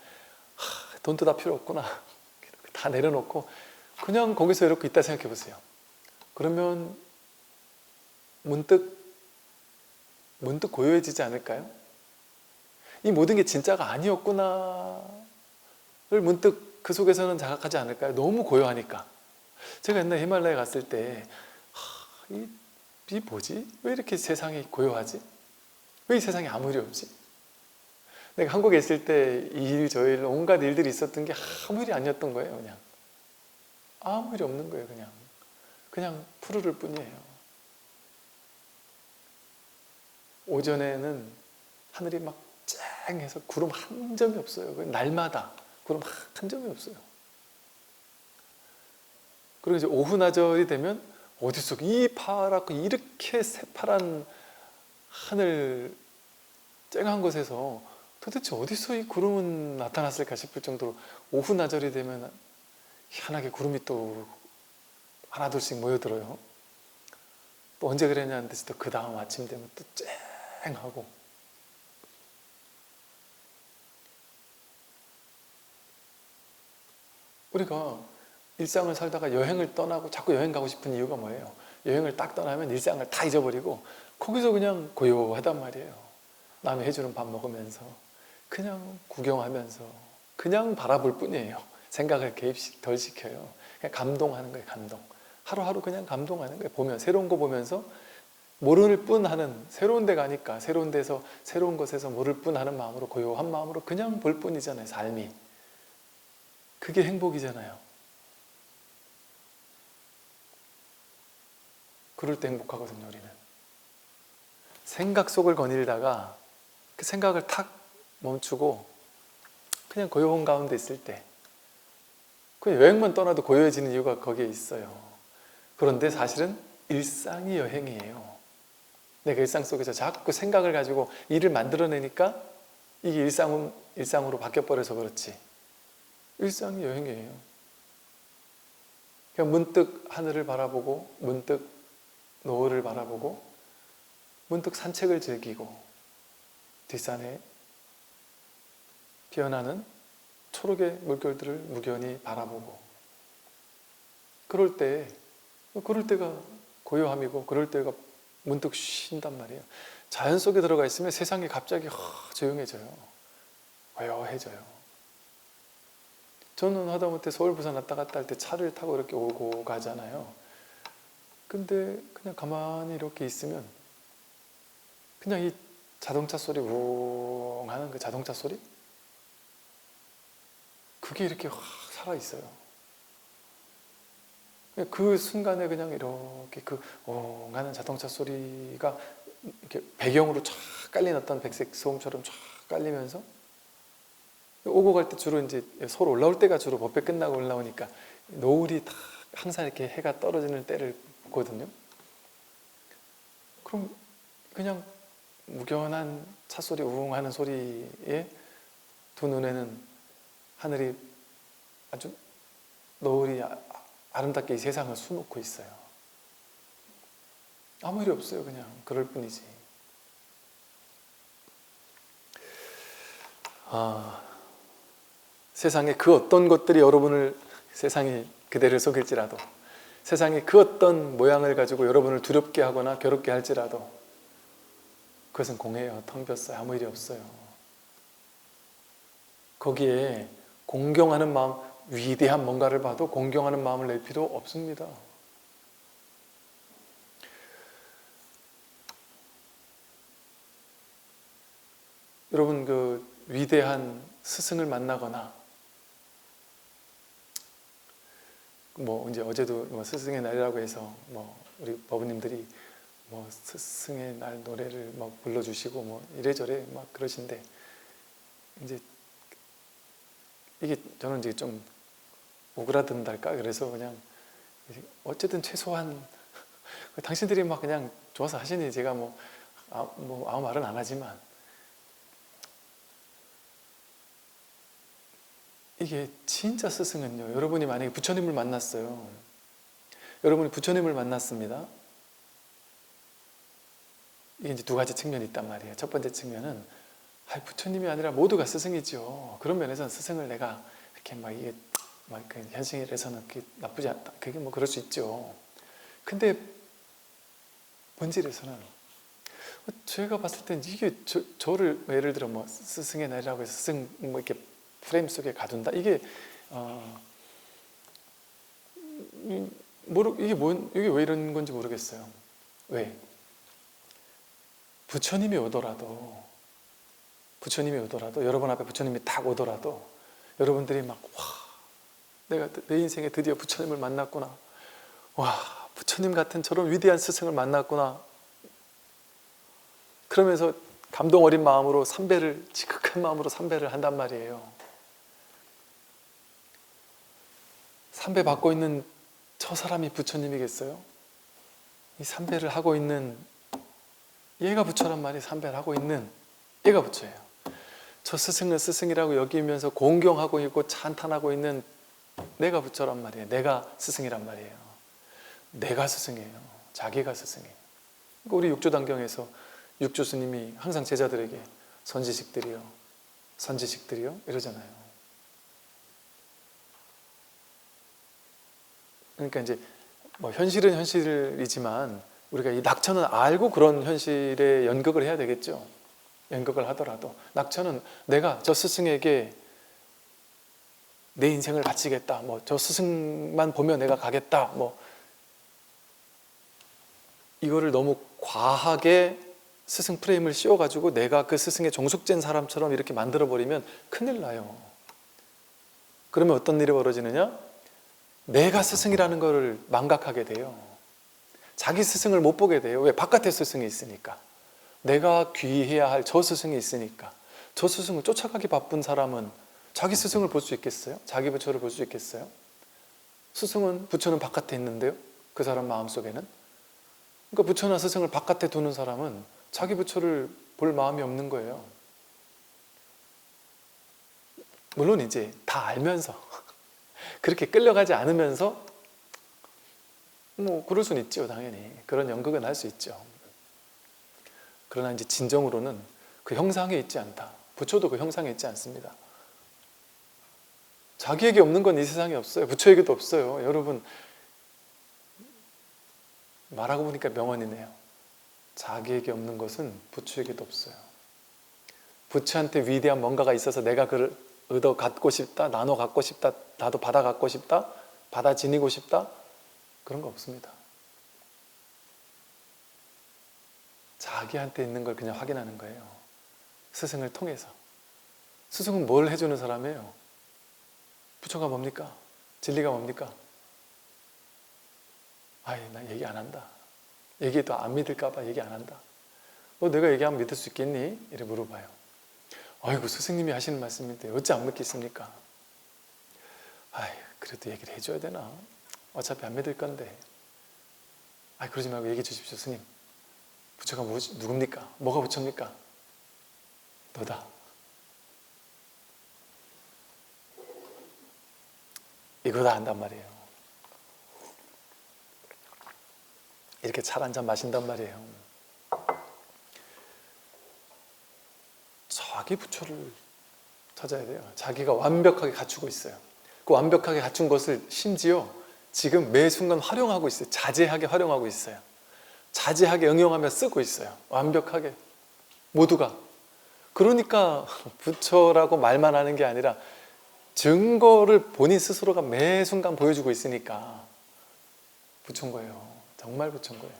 돈도 다 필요 없구나 다 내려놓고 그냥 거기서 이렇게 있다 생각해 보세요. 그러면 문득 고요해지지 않을까요? 이 모든 게 진짜가 아니었구나를 문득 그 속에서는 자각하지 않을까요? 너무 고요하니까. 제가 옛날 히말라야 갔을 때 이 뭐지? 왜 이렇게 세상이 고요하지? 왜 이 세상에 아무 일이 없지? 내가 한국에 있을 때 이 일 저 일 온갖 일들이 있었던 게 아무 일이 아니었던 거예요. 그냥 아무 일이 없는 거예요. 그냥 푸르를 뿐이에요. 오전에는 하늘이 막 쨍해서 구름 한 점이 없어요. 날마다 구름 한 점이 없어요. 그리고 이제 오후 나절이 되면 어디서 이 파랗고 이렇게 새파란 하늘 쨍한 곳에서 도대체 어디서 이 구름은 나타났을까 싶을 정도로 오후 나절이 되면 희한하게 구름이 또 하나둘씩 모여들어요. 또 언제 그랬냐는 듯이 또 그 다음 아침 되면 또 쨍하고. 우리가 일상을 살다가 여행을 떠나고 자꾸 여행 가고 싶은 이유가 뭐예요? 여행을 딱 떠나면 일상을 다 잊어버리고 거기서 그냥 고요하단 말이에요. 남이 해주는 밥 먹으면서 그냥 구경하면서 그냥 바라볼 뿐이에요. 생각을 개입 덜 시켜요. 그냥 감동하는 거예요. 감동. 하루하루 그냥 감동하는 거예요. 새로운 거 보면서 모를 뿐 하는, 새로운 데 가니까 새로운 데서 새로운 것에서 모를 뿐 하는 마음으로, 고요한 마음으로 그냥 볼 뿐이잖아요. 삶이. 그게 행복이잖아요. 그럴 때 행복하거든요. 우리는 생각 속을 거닐다가 그 생각을 탁 멈추고 그냥 고요한 가운데 있을 때, 그 여행만 떠나도 고요해지는 이유가 거기에 있어요. 그런데 사실은 일상이 여행이에요. 내가 일상 속에서 자꾸 생각을 가지고 일을 만들어내니까 이게 일상으로 바뀌어버려서 그렇지, 일상이 여행이에요. 그냥 문득 하늘을 바라보고 문득 노을을 바라보고 문득 산책을 즐기고 뒷산에 피어나는 초록의 물결들을 무견히 바라보고, 그럴 때가 고요함이고, 그럴 때가 문득 쉰단 말이에요. 자연 속에 들어가 있으면 세상이 갑자기 조용해져요. 고요해져요. 저는 하다못해 서울 부산 왔다 갔다 할 때 차를 타고 이렇게 오고 가잖아요. 근데 그냥 가만히 이렇게 있으면 그냥 이 자동차 소리 웅 하는 그 자동차 소리? 그게 이렇게 확 살아있어요. 그 순간에 그냥 이렇게 그 웅 하는 자동차 소리가 이렇게 배경으로 쫙 깔린 어떤 백색 소음처럼 쫙 깔리면서, 오고 갈 때 주로 이제 서울 올라올 때가 주로 법회 끝나고 올라오니까 노을이 다 항상 이렇게 해가 떨어지는 때를 보거든요. 그럼 그냥 무견한 차 소리 우웅 하는 소리에 두 눈에는 하늘이 아주 노을이 아름답게 이 세상을 수놓고 있어요. 아무 일이 없어요. 그냥 그럴 뿐이지. 세상에 그 어떤 것들이 여러분을, 세상이 그대를 속일지라도, 세상에 그 어떤 모양을 가지고 여러분을 두렵게 하거나 괴롭게 할지라도 그것은 공해요. 텅 비었어요. 아무 일이 없어요. 거기에 공경하는 마음, 위대한 뭔가를 봐도 공경하는 마음을 낼 필요 없습니다. 여러분, 그 위대한 스승을 만나거나, 뭐 이제 어제도 뭐 스승의 날이라고 해서 뭐 우리 법우님들이 뭐 스승의 날 노래를 막 불러주시고 뭐 이래저래 막 그러신데, 이제 이게 저는 이제 좀 오그라든달까, 그래서 그냥 어쨌든 최소한 당신들이 막 그냥 좋아서 하시니 제가 뭐 아무 말은 안 하지만, 이게 진짜 스승은요, 여러분이 만약에 부처님을 만났어요. 여러분이 부처님을 만났습니다. 이게 이제 두 가지 측면이 있단 말이에요. 첫 번째 측면은 부처님이 아니라 모두가 스승이죠. 그런 면에서는 스승을 내가 이렇게 막 이게 막 현실에서는 그게 나쁘지 않다. 그게 뭐 그럴 수 있죠. 근데 본질에서는 제가 봤을 땐 이게 저를 예를 들어 뭐 스승의 날이라고 해서 스승 뭐 이렇게 프레임 속에 가둔다. 이게 이게 왜 이런 건지 모르겠어요. 왜? 부처님이 오더라도 여러분 앞에 부처님이 딱 오더라도 여러분들이 막 내가 내 인생에 드디어 부처님을 만났구나. 부처님 같은 저런 위대한 스승을 만났구나. 그러면서 감동 어린 마음으로 지극한 마음으로 삼배를 한단 말이에요. 삼배 받고 있는 저 사람이 부처님이겠어요? 이 삼배를 하고 있는 얘가 부처란 말이에요. 삼배를 하고 있는 얘가 부처예요. 저 스승을 스승이라고 여기면서 공경하고 있고 찬탄하고 있는 내가 부처란 말이에요. 내가 스승이란 말이에요. 내가 스승이에요. 자기가 스승이에요. 그러니까 우리 육조단경에서 육조 스님이 항상 제자들에게 선지식들이요 이러잖아요. 그러니까 이제 뭐 현실은 현실이지만 우리가 이 낙천은 알고 그런 현실에 연극을 해야 되겠죠. 연극을 하더라도 낙천은 내가 저 스승에게 내 인생을 바치겠다, 뭐 저 스승만 보면 내가 가겠다, 뭐 이거를 너무 과하게 스승 프레임을 씌워가지고 내가 그 스승의 종속된 사람처럼 이렇게 만들어버리면 큰일 나요. 그러면 어떤 일이 벌어지느냐? 내가 스승이라는 것을 망각하게 돼요. 자기 스승을 못 보게 돼요. 왜? 바깥에 스승이 있으니까. 내가 귀해야 할 저 스승이 있으니까. 저 스승을 쫓아가기 바쁜 사람은 자기 스승을 볼 수 있겠어요? 자기 부처를 볼 수 있겠어요? 부처는 바깥에 있는데요, 그 사람 마음속에는. 그러니까 부처나 스승을 바깥에 두는 사람은 자기 부처를 볼 마음이 없는 거예요. 물론 이제 다 알면서 그렇게 끌려가지 않으면서 뭐 그럴 수는 있죠. 당연히 그런 연극은 할 수 있죠. 그러나 이제 진정으로는 그 형상에 있지 않다. 부처도 그 형상에 있지 않습니다. 자기에게 없는 건 이 세상에 없어요. 부처에게도 없어요. 여러분, 말하고 보니까 명언이네요. 자기에게 없는 것은 부처에게도 없어요. 부처한테 위대한 뭔가가 있어서 내가 그를 얻어 갖고 싶다, 나눠 갖고 싶다, 나도 받아 갖고 싶다, 받아 지니고 싶다, 그런 거 없습니다. 자기한테 있는 걸 그냥 확인하는 거예요. 스승을 통해서. 스승은 뭘 해주는 사람이에요? 부처가 뭡니까? 진리가 뭡니까? 아이, 나 얘기 안 한다. 얘기해도 안 믿을까 봐 얘기 안 한다. 내가 얘기하면 믿을 수 있겠니? 이렇게 물어봐요. 아이고, 스승님이 하시는 말씀인데 어찌 안 믿겠습니까? 아이, 그래도 얘기를 해줘야 되나? 어차피 안 믿을 건데. 아이, 그러지 말고 얘기해 주십시오, 스님. 부처가 누굽니까? 뭐가 부처입니까? 너다. 이거 다 한단 말이에요. 이렇게 차 한 잔 마신단 말이에요. 자기 부처를 찾아야 돼요. 자기가 완벽하게 갖추고 있어요. 그 완벽하게 갖춘 것을 심지어 지금 매 순간 활용하고 있어요. 자제하게 활용하고 있어요. 자제하게 응용하며 쓰고 있어요. 완벽하게. 모두가. 그러니까 부처라고 말만 하는 게 아니라 증거를 본인 스스로가 매 순간 보여주고 있으니까 부처인 거예요. 정말 부처인 거예요.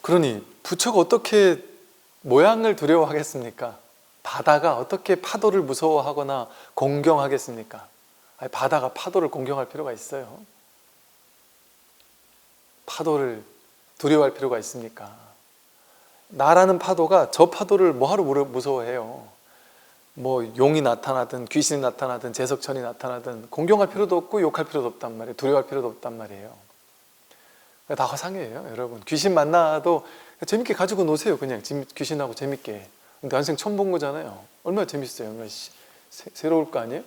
그러니 부처가 어떻게 모양을 두려워하겠습니까? 바다가 어떻게 파도를 무서워하거나 공경하겠습니까? 아니, 바다가 파도를 공경할 필요가 있어요? 파도를 두려워할 필요가 있습니까? 나라는 파도가 저 파도를 뭐하러 무서워해요? 뭐 용이 나타나든 귀신이 나타나든 제석천이 나타나든 공경할 필요도 없고 욕할 필요도 없단 말이에요. 두려워할 필요도 없단 말이에요. 다 화상이에요, 여러분. 귀신 만나도 재밌게 가지고 노세요. 그냥 귀신하고 재밌게. 근데 난생 처음 본 거잖아요. 얼마나 재밌어요. 얼마나 새로울 거 아니에요?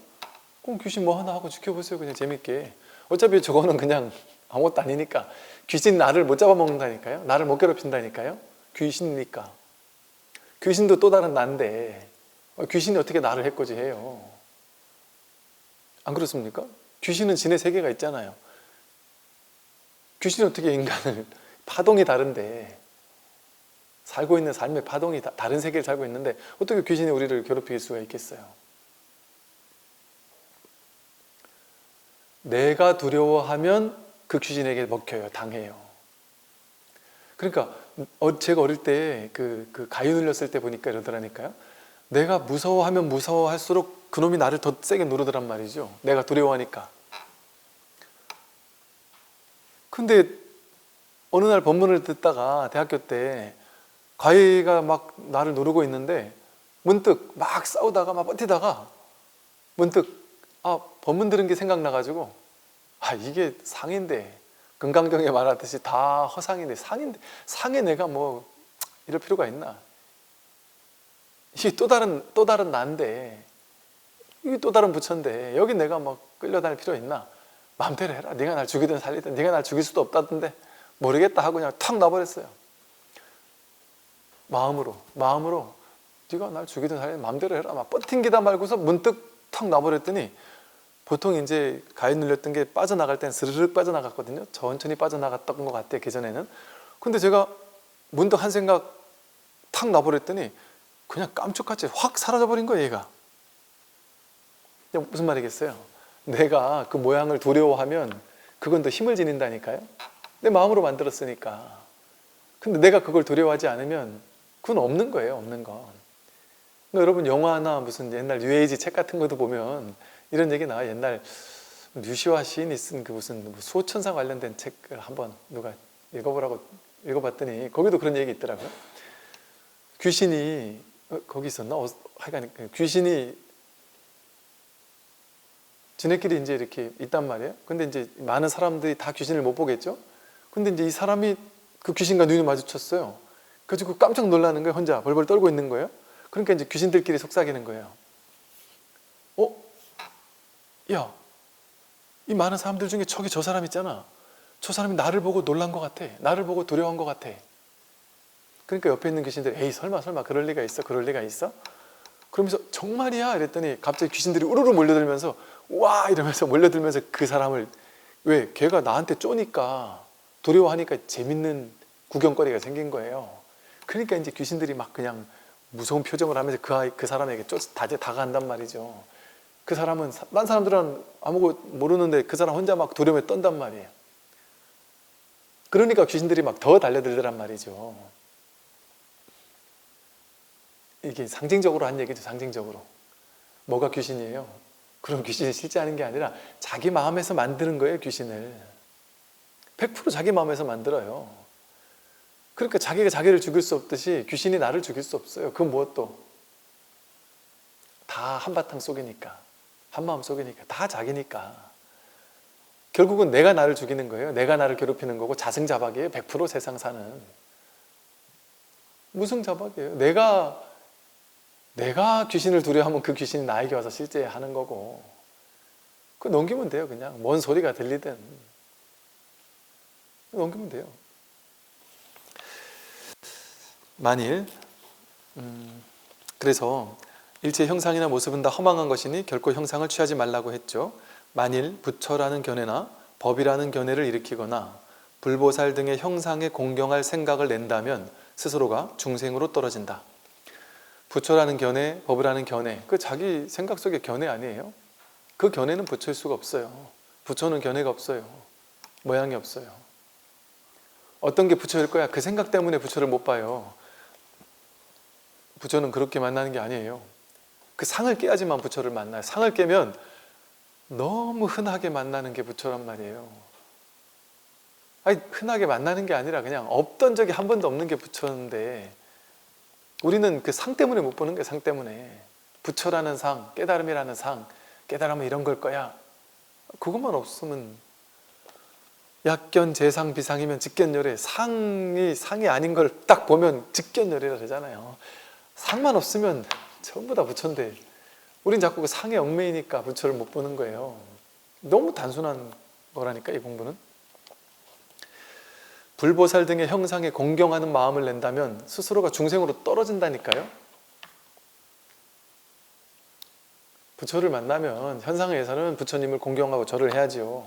그럼 귀신 뭐 하나 하고 지켜보세요. 그냥 재밌게. 어차피 저거는 그냥 아무것도 아니니까. 귀신 나를 못 잡아먹는다니까요. 나를 못 괴롭힌다니까요. 귀신이니까. 귀신도 또 다른 나인데 귀신이 어떻게 나를 해코지해요? 안 그렇습니까? 귀신은 진의 세계가 있잖아요. 귀신이 어떻게 인간을, 파동이 다른데, 살고 있는 삶의 파동이 다른 세계를 살고 있는데 어떻게 귀신이 우리를 괴롭힐 수가 있겠어요? 내가 두려워하면 그 귀신에게 먹혀요. 당해요. 그러니까 제가 어릴 때 그 가위 눌렸을 때 보니까 이러더라니까요. 내가 무서워하면 무서워할수록 그놈이 나를 더 세게 누르더란 말이죠. 내가 두려워하니까. 근데 어느 날 법문을 듣다가 대학교 때 가위가 막 나를 누르고 있는데 문득 막 싸우다가 막 버티다가 문득 법문 들은 게 생각나가지고 이게 상인데, 금강경에 말하듯이 다 허상인데 상에 내가 뭐 이럴 필요가 있나? 이게 또 다른 나인데, 이게 또 다른 부처인데 여기 내가 막 끌려다닐 필요 있나? 마음대로 해라. 네가 날 죽이든 살리든, 네가 날 죽일 수도 없다던데 모르겠다 하고 그냥 탁 놔버렸어요. 마음으로 네가 날 죽이든 살리든 마음대로 해라. 막 버팅기다 말고서 문득 탁 놔버렸더니, 보통 이제 가위 눌렸던 게 빠져나갈 땐 스르륵 빠져나갔거든요. 천천히 빠져나갔던 것 같아요, 예전에는. 근데 제가 문득 한 생각 탁 놔버렸더니 그냥 깜짝같이 확 사라져버린 거예요, 얘가. 무슨 말이겠어요? 내가 그 모양을 두려워하면 그건 더 힘을 지닌다니까요. 내 마음으로 만들었으니까. 근데 내가 그걸 두려워하지 않으면 그건 없는 거예요, 없는 건. 그러니까 여러분, 영화나 무슨 옛날 뉴에이지 책 같은 것도 보면 이런 얘기 나와요. 옛날 류시화 시인이 쓴 그 무슨 수호천사 관련된 책을 한번 누가 읽어봤더니 거기도 그런 얘기 있더라고요. 귀신이 거기 있었나? 하여간 귀신이 지네끼리 이제 이렇게 있단 말이에요. 근데 이제 많은 사람들이 다 귀신을 못 보겠죠. 근데 이제 이 사람이 그 귀신과 눈이 마주쳤어요. 그래가지고 깜짝 놀라는 거예요. 혼자 벌벌 떨고 있는 거예요. 그러니까 이제 귀신들끼리 속삭이는 거예요. 야, 이 많은 사람들 중에 저기 저 사람 있잖아. 저 사람이 나를 보고 놀란 것 같아. 나를 보고 두려워한 것 같아. 그러니까 옆에 있는 귀신들이 에이 설마 그럴 리가 있어? 그럴 리가 있어? 그러면서 정말이야? 이랬더니 갑자기 귀신들이 우르르 몰려들면서 와 이러면서 몰려들면서 그 사람을, 왜? 걔가 나한테 쪼니까 두려워하니까 재밌는 구경거리가 생긴 거예요. 그러니까 이제 귀신들이 막 그냥 무서운 표정을 하면서 그 사람에게 다가간단 말이죠. 그 사람은, 딴 사람들은 아무것도 모르는데 그 사람 혼자 막 두려움에 떤단 말이에요. 그러니까 귀신들이 막 더 달려들더란 말이죠. 이게 상징적으로 한 얘기죠. 상징적으로. 뭐가 귀신이에요? 그럼 귀신이 실제 하는 게 아니라 자기 마음에서 만드는 거예요. 귀신을 100% 자기 마음에서 만들어요. 그러니까 자기가 자기를 죽일 수 없듯이 귀신이 나를 죽일 수 없어요. 그건 무엇도 다 한바탕 속이니까, 한마음 속이니까, 다 자기니까. 결국은 내가 나를 죽이는 거예요. 내가 나를 괴롭히는 거고, 자승자박이에요. 100% 세상 사는. 무승자박이에요. 내가 귀신을 두려워하면 그 귀신이 나에게 와서 실제 하는 거고, 그거 넘기면 돼요. 그냥 뭔 소리가 들리든 넘기면 돼요. 만일 그래서 일체 형상이나 모습은 다 허망한 것이니 결코 형상을 취하지 말라고 했죠. 만일 부처라는 견해나 법이라는 견해를 일으키거나 불보살 등의 형상에 공경할 생각을 낸다면 스스로가 중생으로 떨어진다. 부처라는 견해, 법이라는 견해, 그 자기 생각 속의 견해 아니에요? 그 견해는 부처일 수가 없어요. 부처는 견해가 없어요. 모양이 없어요. 어떤 게 부처일 거야? 그 생각 때문에 부처를 못 봐요. 부처는 그렇게 만나는 게 아니에요. 그 상을 깨야지만 부처를 만나요. 상을 깨면 너무 흔하게 만나는 게 부처란 말이에요. 아니, 흔하게 만나는 게 아니라 그냥 없던 적이 한 번도 없는 게 부처인데, 우리는 그 상 때문에 못 보는 거예요. 상 때문에. 부처라는 상, 깨달음이라는 상, 깨달으면 이런 걸 거야. 그것만 없으면 약견, 재상, 비상이면 직견열애. 상이 아닌 걸 딱 보면 직견열애라 그러잖아요. 상만 없으면 전부 다 부처인데 우린 자꾸 그 상에 얽매이니까 부처를 못 보는 거예요. 너무 단순한 거라니까, 이 공부는. 불보살 등의 형상에 공경하는 마음을 낸다면 스스로가 중생으로 떨어진다니까요. 부처를 만나면 현상에서는 부처님을 공경하고 절을 해야지요.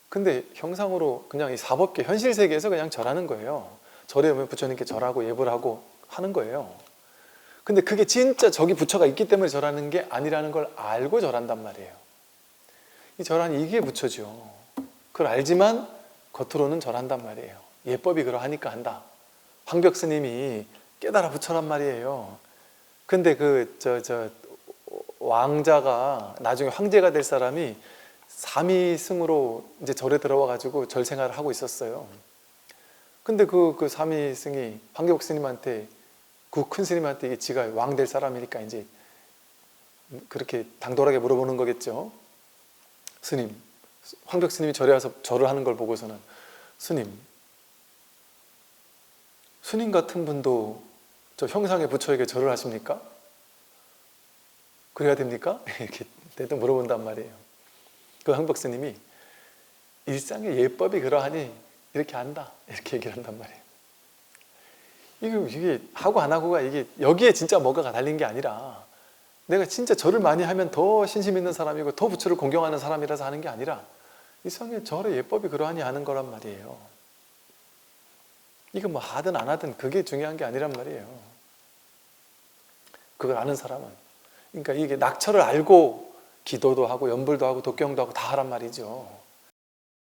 근데 형상으로 그냥 이 사법계 현실 세계에서 그냥 절하는 거예요. 절에 오면 부처님께 절하고 예불 하고 하는 거예요. 근데 그게 진짜 저기 부처가 있기 때문에 절하는 게 아니라는 걸 알고 절한단 말이에요. 이 절하니 이게 부처죠. 그걸 알지만 겉으로는 절한단 말이에요. 예법이 그러하니까 한다. 황벽 스님이 깨달아 부처란 말이에요. 근데 왕자가 나중에 황제가 될 사람이 삼위승으로 이제 절에 들어와 가지고 절 생활을 하고 있었어요. 근데 그 삼위승이 황벽 스님한테, 그 큰 스님한테, 이게 지가 왕 될 사람이니까 이제 그렇게 당돌하게 물어보는 거겠죠. 스님, 황벽 스님이 절에 와서 절을 하는 걸 보고서는, 스님 같은 분도 저 형상의 부처에게 절을 하십니까? 그래야 됩니까? 이렇게 대뜸 물어본단 말이에요. 그 황벽 스님이 일상의 예법이 그러하니 이렇게 한다, 이렇게 얘기를 한단 말이에요. 이게 하고 안 하고가, 이게 여기에 진짜 뭐가가 달린 게 아니라, 내가 진짜 절을 많이 하면 더 신심 있는 사람이고 더 부처를 공경하는 사람이라서 하는 게 아니라 일상의 절의 예법이 그러하니 하는 거란 말이에요. 이거 뭐 하든 안 하든 그게 중요한 게 아니란 말이에요. 그걸 아는 사람은. 그러니까 이게 낙처를 알고 기도도 하고 연불도 하고 독경도 하고 다 하란 말이죠.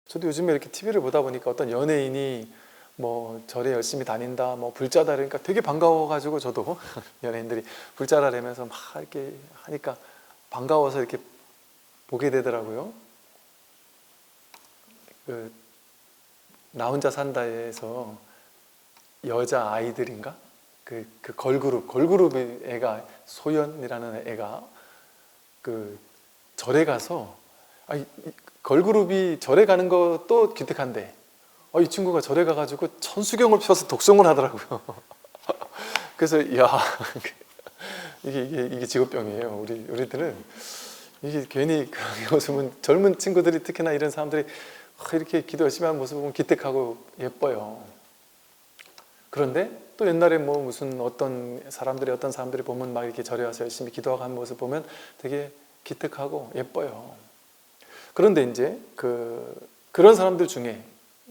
저도 요즘에 이렇게 TV를 보다 보니까 어떤 연예인이 뭐 절에 열심히 다닌다, 뭐 불자다, 그러니까 되게 반가워가지고 저도 연예인들이 불자라면서 막 이렇게 하니까 반가워서 이렇게 보게 되더라고요. 나 혼자 산다에서 여자 아이들인가? 그 걸그룹 애가, 소연이라는 애가 절에 가서, 걸그룹이 절에 가는 것도 기특한데 이 친구가 절에 가가지고 천수경을 펴서 독송을 하더라고요. 그래서 야, 이게 직업병이에요. 우리들은 이게 괜히 그런 모습은, 젊은 친구들이 특히나 이런 사람들이 이렇게 기도 열심히 하는 모습을 보면 기특하고 예뻐요. 그런데 또 옛날에 뭐 무슨 어떤 사람들이 보면 막 이렇게 절에 와서 열심히 기도하고 하는 모습 보면 되게 기특하고 예뻐요. 그런데 이제 그런 사람들 중에,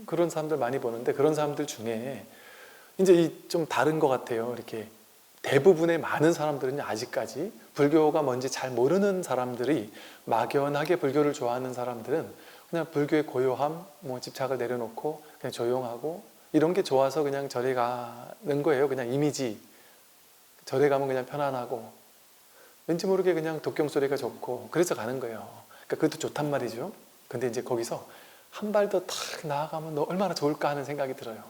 그런 사람들 많이 보는데, 그런 사람들 중에 이제 좀 다른 것 같아요. 이렇게 대부분의 많은 사람들은 아직까지 불교가 뭔지 잘 모르는 사람들이, 막연하게 불교를 좋아하는 사람들은 그냥 불교의 고요함, 뭐 집착을 내려놓고 그냥 조용하고 이런 게 좋아서 그냥 절에 가는 거예요. 그냥 이미지. 절에 가면 그냥 편안하고 왠지 모르게 그냥 독경 소리가 좋고 그래서 가는 거예요. 그러니까 그것도 좋단 말이죠. 근데 이제 거기서 한 발 더 탁 나아가면 너 얼마나 좋을까 하는 생각이 들어요.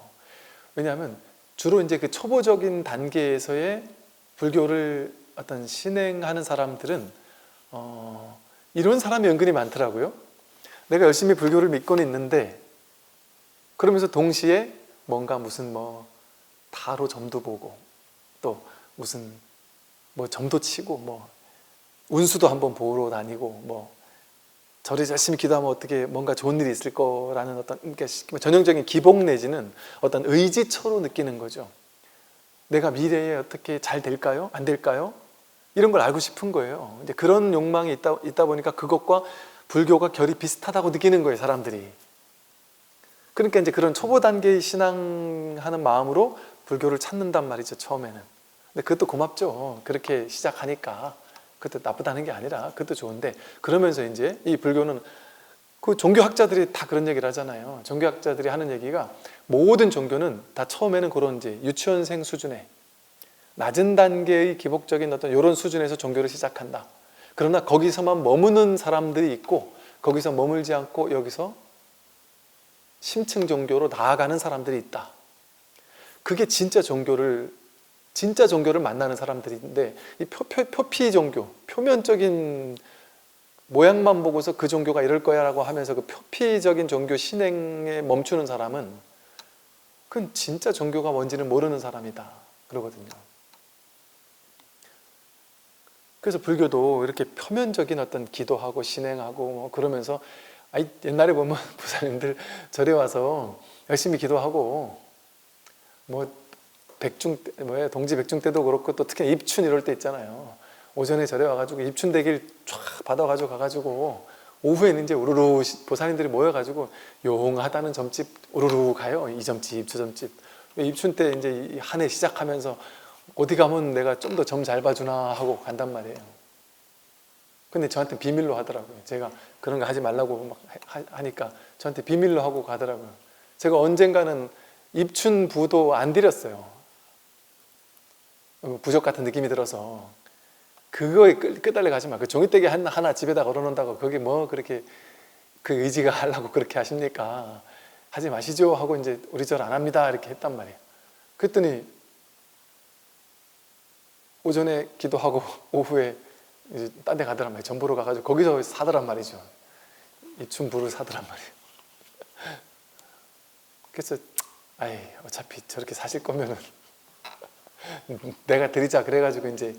왜냐하면 주로 이제 그 초보적인 단계에서의 불교를 어떤 신행하는 사람들은 이런 사람이 은근히 많더라고요. 내가 열심히 불교를 믿고는 있는데 그러면서 동시에 뭔가 무슨 뭐 타로 점도 보고 또 무슨 뭐 점도 치고 뭐 운수도 한번 보러 다니고 뭐 절에 열심히 기도하면 어떻게 뭔가 좋은 일이 있을 거라는 어떤 그러니까 전형적인 기복 내지는 어떤 의지처로 느끼는 거죠. 내가 미래에 어떻게 잘 될까요? 안 될까요? 이런 걸 알고 싶은 거예요. 이제 그런 욕망이 있다 보니까 그것과 불교가 결이 비슷하다고 느끼는 거예요, 사람들이. 그러니까 이제 그런 초보 단계의 신앙하는 마음으로 불교를 찾는단 말이죠, 처음에는. 근데 그것도 고맙죠. 그렇게 시작하니까. 그것도 나쁘다는 게 아니라 그것도 좋은데, 그러면서 이제 이 불교는 그 종교학자들이 다 그런 얘기를 하잖아요. 종교학자들이 하는 얘기가 모든 종교는 다 처음에는 그런 이제 유치원생 수준의 낮은 단계의 기복적인 어떤 이런 수준에서 종교를 시작한다. 그러나 거기서만 머무는 사람들이 있고 거기서 머물지 않고 여기서 심층 종교로 나아가는 사람들이 있다. 그게 진짜 종교를 만나는 사람들인데, 이 표피 종교, 표면적인 모양만 보고서 그 종교가 이럴 거야 라고 하면서 그 표피적인 종교 신행에 멈추는 사람은 그건 진짜 종교가 뭔지는 모르는 사람이다 그러거든요. 그래서 불교도 이렇게 표면적인 어떤 기도하고 신행하고 뭐 그러면서 옛날에 보면 부사님들 절에 와서 열심히 기도하고 뭐 동지 백중 때도 그렇고 또 특히 입춘 이럴 때 있잖아요. 오전에 절에 와가지고 입춘 대길 쫙 받아가지고 가가지고 오후에는 이제 우르르 보살님들이 모여가지고 용하다는 점집 우르르 가요. 이 점집 저 점집. 입춘 때 이제 한 해 시작하면서 어디 가면 내가 좀 더 점 잘 봐주나 하고 간단 말이에요. 근데 저한테 비밀로 하더라고요. 제가 그런 거 하지 말라고 막 하니까 저한테 비밀로 하고 가더라고요. 제가 언젠가는 입춘 부도 안 드렸어요. 부적 같은 느낌이 들어서. 그거에 끄달려 가지 마. 그 종이떼기 하나 집에다 걸어놓는다고 그게 뭐 그렇게 그 의지가 하려고 그렇게 하십니까? 하지 마시죠 하고 이제 우리 절 안 합니다 이렇게 했단 말이에요. 그랬더니 오전에 기도하고 오후에 이제 딴 데 가더란 말이에요. 점 보러 가가지고 거기서 사더란 말이죠. 입춘부를 사더란 말이에요. 그래서 어차피 저렇게 사실 거면은 내가 드리자 그래가지고 이제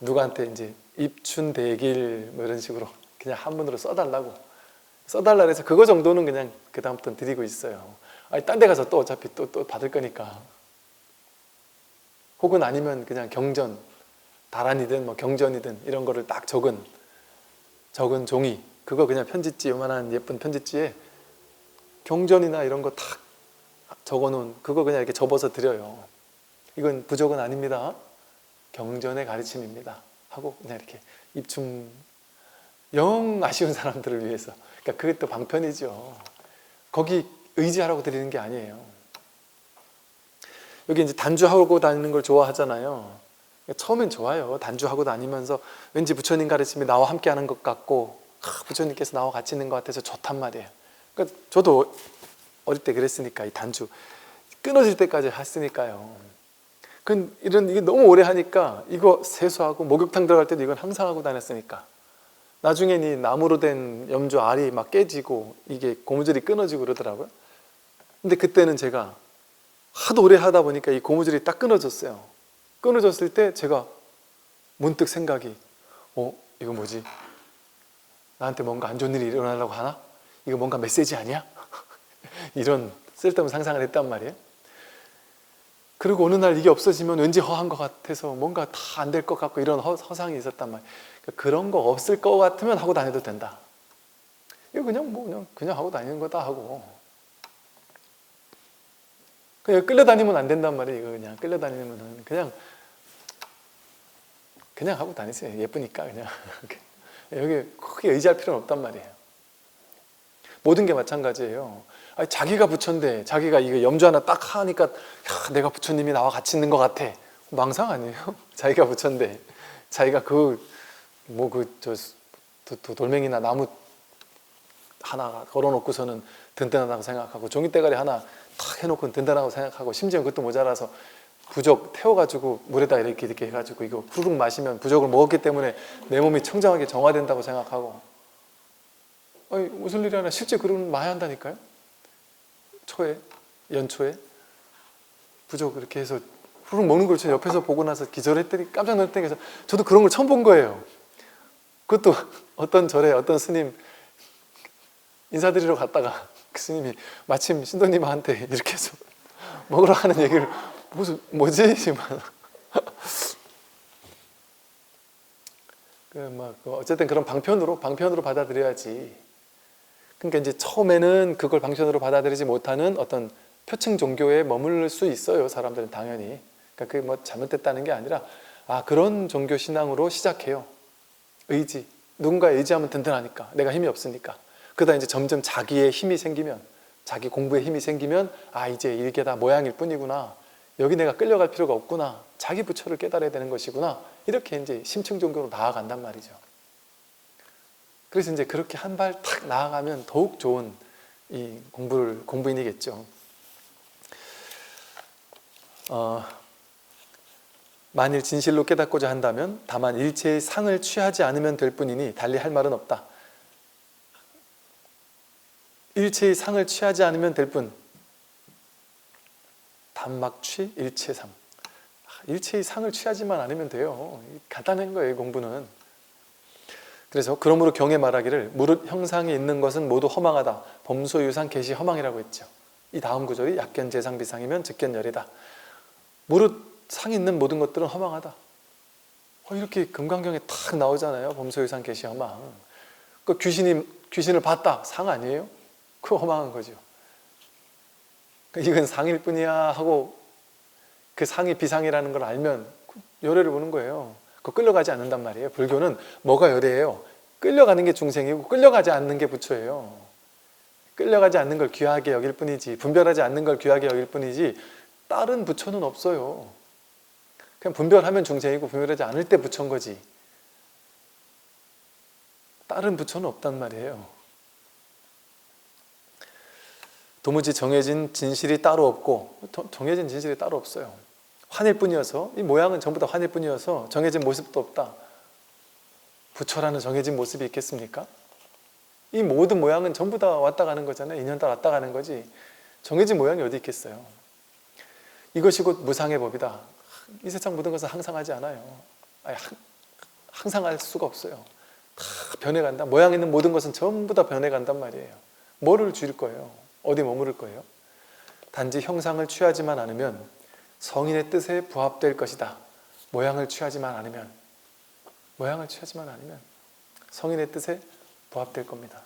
누구한테 이제 입춘대길 뭐 이런 식으로 그냥 한문으로 써달라 해서 그거 정도는 그냥 그 다음부터는 드리고 있어요. 딴 데 가서 또 어차피 또 받을 거니까. 혹은 아니면 그냥 경전, 다란이든 뭐 경전이든 이런 거를 딱 적은 종이, 그거 그냥 편지지, 요만한 예쁜 편지지에 경전이나 이런 거 딱 적어놓은 그거 그냥 이렇게 접어서 드려요. 이건 부적은 아닙니다. 경전의 가르침입니다. 하고 그냥 이렇게 입춘 영 아쉬운 사람들을 위해서. 그러니까 그게 또 방편이죠. 거기 의지하라고 드리는 게 아니에요. 여기 이제 단주하고 다니는 걸 좋아하잖아요. 처음엔 좋아요. 단주하고 다니면서 왠지 부처님 가르침이 나와 함께 하는 것 같고 부처님께서 나와 같이 있는 것 같아서 좋단 말이에요. 그러니까 저도 어릴 때 그랬으니까 이 단주 끊어질 때까지 했으니까요. 이게 너무 오래 하니까 이거 세수하고 목욕탕 들어갈 때도 이건 항상 하고 다녔으니까 나중엔 이 나무로 된 염주 알이 막 깨지고 이게 고무줄이 끊어지고 그러더라고요. 근데 그때는 제가 하도 오래 하다 보니까 이 고무줄이 딱 끊어졌어요. 끊어졌을 때 제가 문득 생각이 이거 뭐지? 나한테 뭔가 안 좋은 일이 일어나려고 하나? 이거 뭔가 메시지 아니야? 이런 쓸데없는 상상을 했단 말이에요. 그리고 어느 날 이게 없어지면 왠지 허한 것 같아서 뭔가 다 안 될 것 같고 이런 허상이 있었단 말이에요. 그러니까 그런 거 없을 것 같으면 하고 다녀도 된다. 이거 그냥 뭐 그냥 하고 다니는 거다 하고. 그냥 끌려다니면 안 된단 말이에요. 이거 그냥 끌려다니면은 그냥 하고 다니세요. 예쁘니까 그냥. 여기 크게 의지할 필요는 없단 말이에요. 모든 게 마찬가지예요. 아니, 자기가 부처인데 자기가 이거 염주 하나 딱 하니까 야, 내가 부처님이 나와 같이 있는 것 같아. 망상 아니에요? 자기가 부처인데 자기가 돌멩이나 나무 하나 걸어놓고서는 든든하다고 생각하고 종이대가리 하나 탁 해놓고는 든든하다고 생각하고 심지어 그것도 모자라서 부적 태워가지고 물에다 이렇게 해가지고 이거 후루룩 마시면 부적을 먹었기 때문에 내 몸이 청정하게 정화된다고 생각하고 아니, 무슨 일이 하나 실제 그런 많이 한다니까요. 연초에 부적 이렇게 해서 후루룩 먹는 걸 제가 옆에서 보고 나서 기절했더니 깜짝 놀랐더니 그래서 저도 그런 걸 처음 본 거예요. 그것도 어떤 절에 어떤 스님 인사드리러 갔다가 그 스님이 마침 신도님한테 이렇게 해서 먹으러 하는 얘기를 뭐지? 어쨌든 그런 방편으로 받아들여야지. 그러니까 이제 처음에는 그걸 방편으로 받아들이지 못하는 어떤 표층 종교에 머무를 수 있어요. 사람들은 당연히. 그러니까 그게 뭐 잘못됐다는 게 아니라 그런 종교 신앙으로 시작해요. 의지. 누군가에 의지하면 든든하니까. 내가 힘이 없으니까. 그러다 이제 점점 자기의 힘이 생기면, 자기 공부에 힘이 생기면 이제 이게 다 모양일 뿐이구나. 여기 내가 끌려갈 필요가 없구나. 자기 부처를 깨달아야 되는 것이구나. 이렇게 이제 심층 종교로 나아간단 말이죠. 그래서 이제 그렇게 한 발 탁 나아가면 더욱 좋은 이 공부인이겠죠. 만일 진실로 깨닫고자 한다면 다만 일체의 상을 취하지 않으면 될 뿐이니 달리 할 말은 없다. 일체의 상을 취하지 않으면 될 뿐. 단막취 일체상. 일체의 상을 취하지만 않으면 돼요. 간단한 거예요, 공부는. 그래서 그러므로 경에 말하기를 무릇 형상이 있는 것은 모두 허망하다. 범소유상 개시 허망이라고 했죠. 이 다음 구절이 약견 재상 비상이면 즉견열이다. 무릇 상 있는 모든 것들은 허망하다. 이렇게 금강경에 탁 나오잖아요. 범소유상 개시 허망. 그 귀신을 봤다. 상 아니에요? 그거 허망한 거죠. 이건 상일 뿐이야 하고 그 상이 비상이라는 걸 알면 열애를 보는 거예요. 그거 끌려가지 않는단 말이에요. 불교는 뭐가 열애예요? 끌려가는 게 중생이고 끌려가지 않는 게 부처예요. 끌려가지 않는 걸 귀하게 여길 뿐이지, 분별하지 않는 걸 귀하게 여길 뿐이지 다른 부처는 없어요. 그냥 분별하면 중생이고 분별하지 않을 때 부처인 거지. 다른 부처는 없단 말이에요. 도무지 정해진 진실이 따로 없고, 정해진 진실이 따로 없어요. 환일 뿐이어서, 이 모양은 전부 다 환일 뿐이어서 정해진 모습도 없다. 부처라는 정해진 모습이 있겠습니까? 이 모든 모양은 전부 다 왔다 가는 거잖아요. 인연 따라 왔다 가는 거지. 정해진 모양이 어디 있겠어요? 이것이 곧 무상의 법이다. 이 세상 모든 것은 항상하지 않아요. 항상할 수가 없어요. 다 변해간다. 모양 있는 모든 것은 전부 다 변해간단 말이에요. 뭐를 줄일 거예요? 어디 머무를 거예요? 단지 형상을 취하지만 않으면 성인의 뜻에 부합될 것이다. 모양을 취하지만 않으면 성인의 뜻에 부합될 겁니다.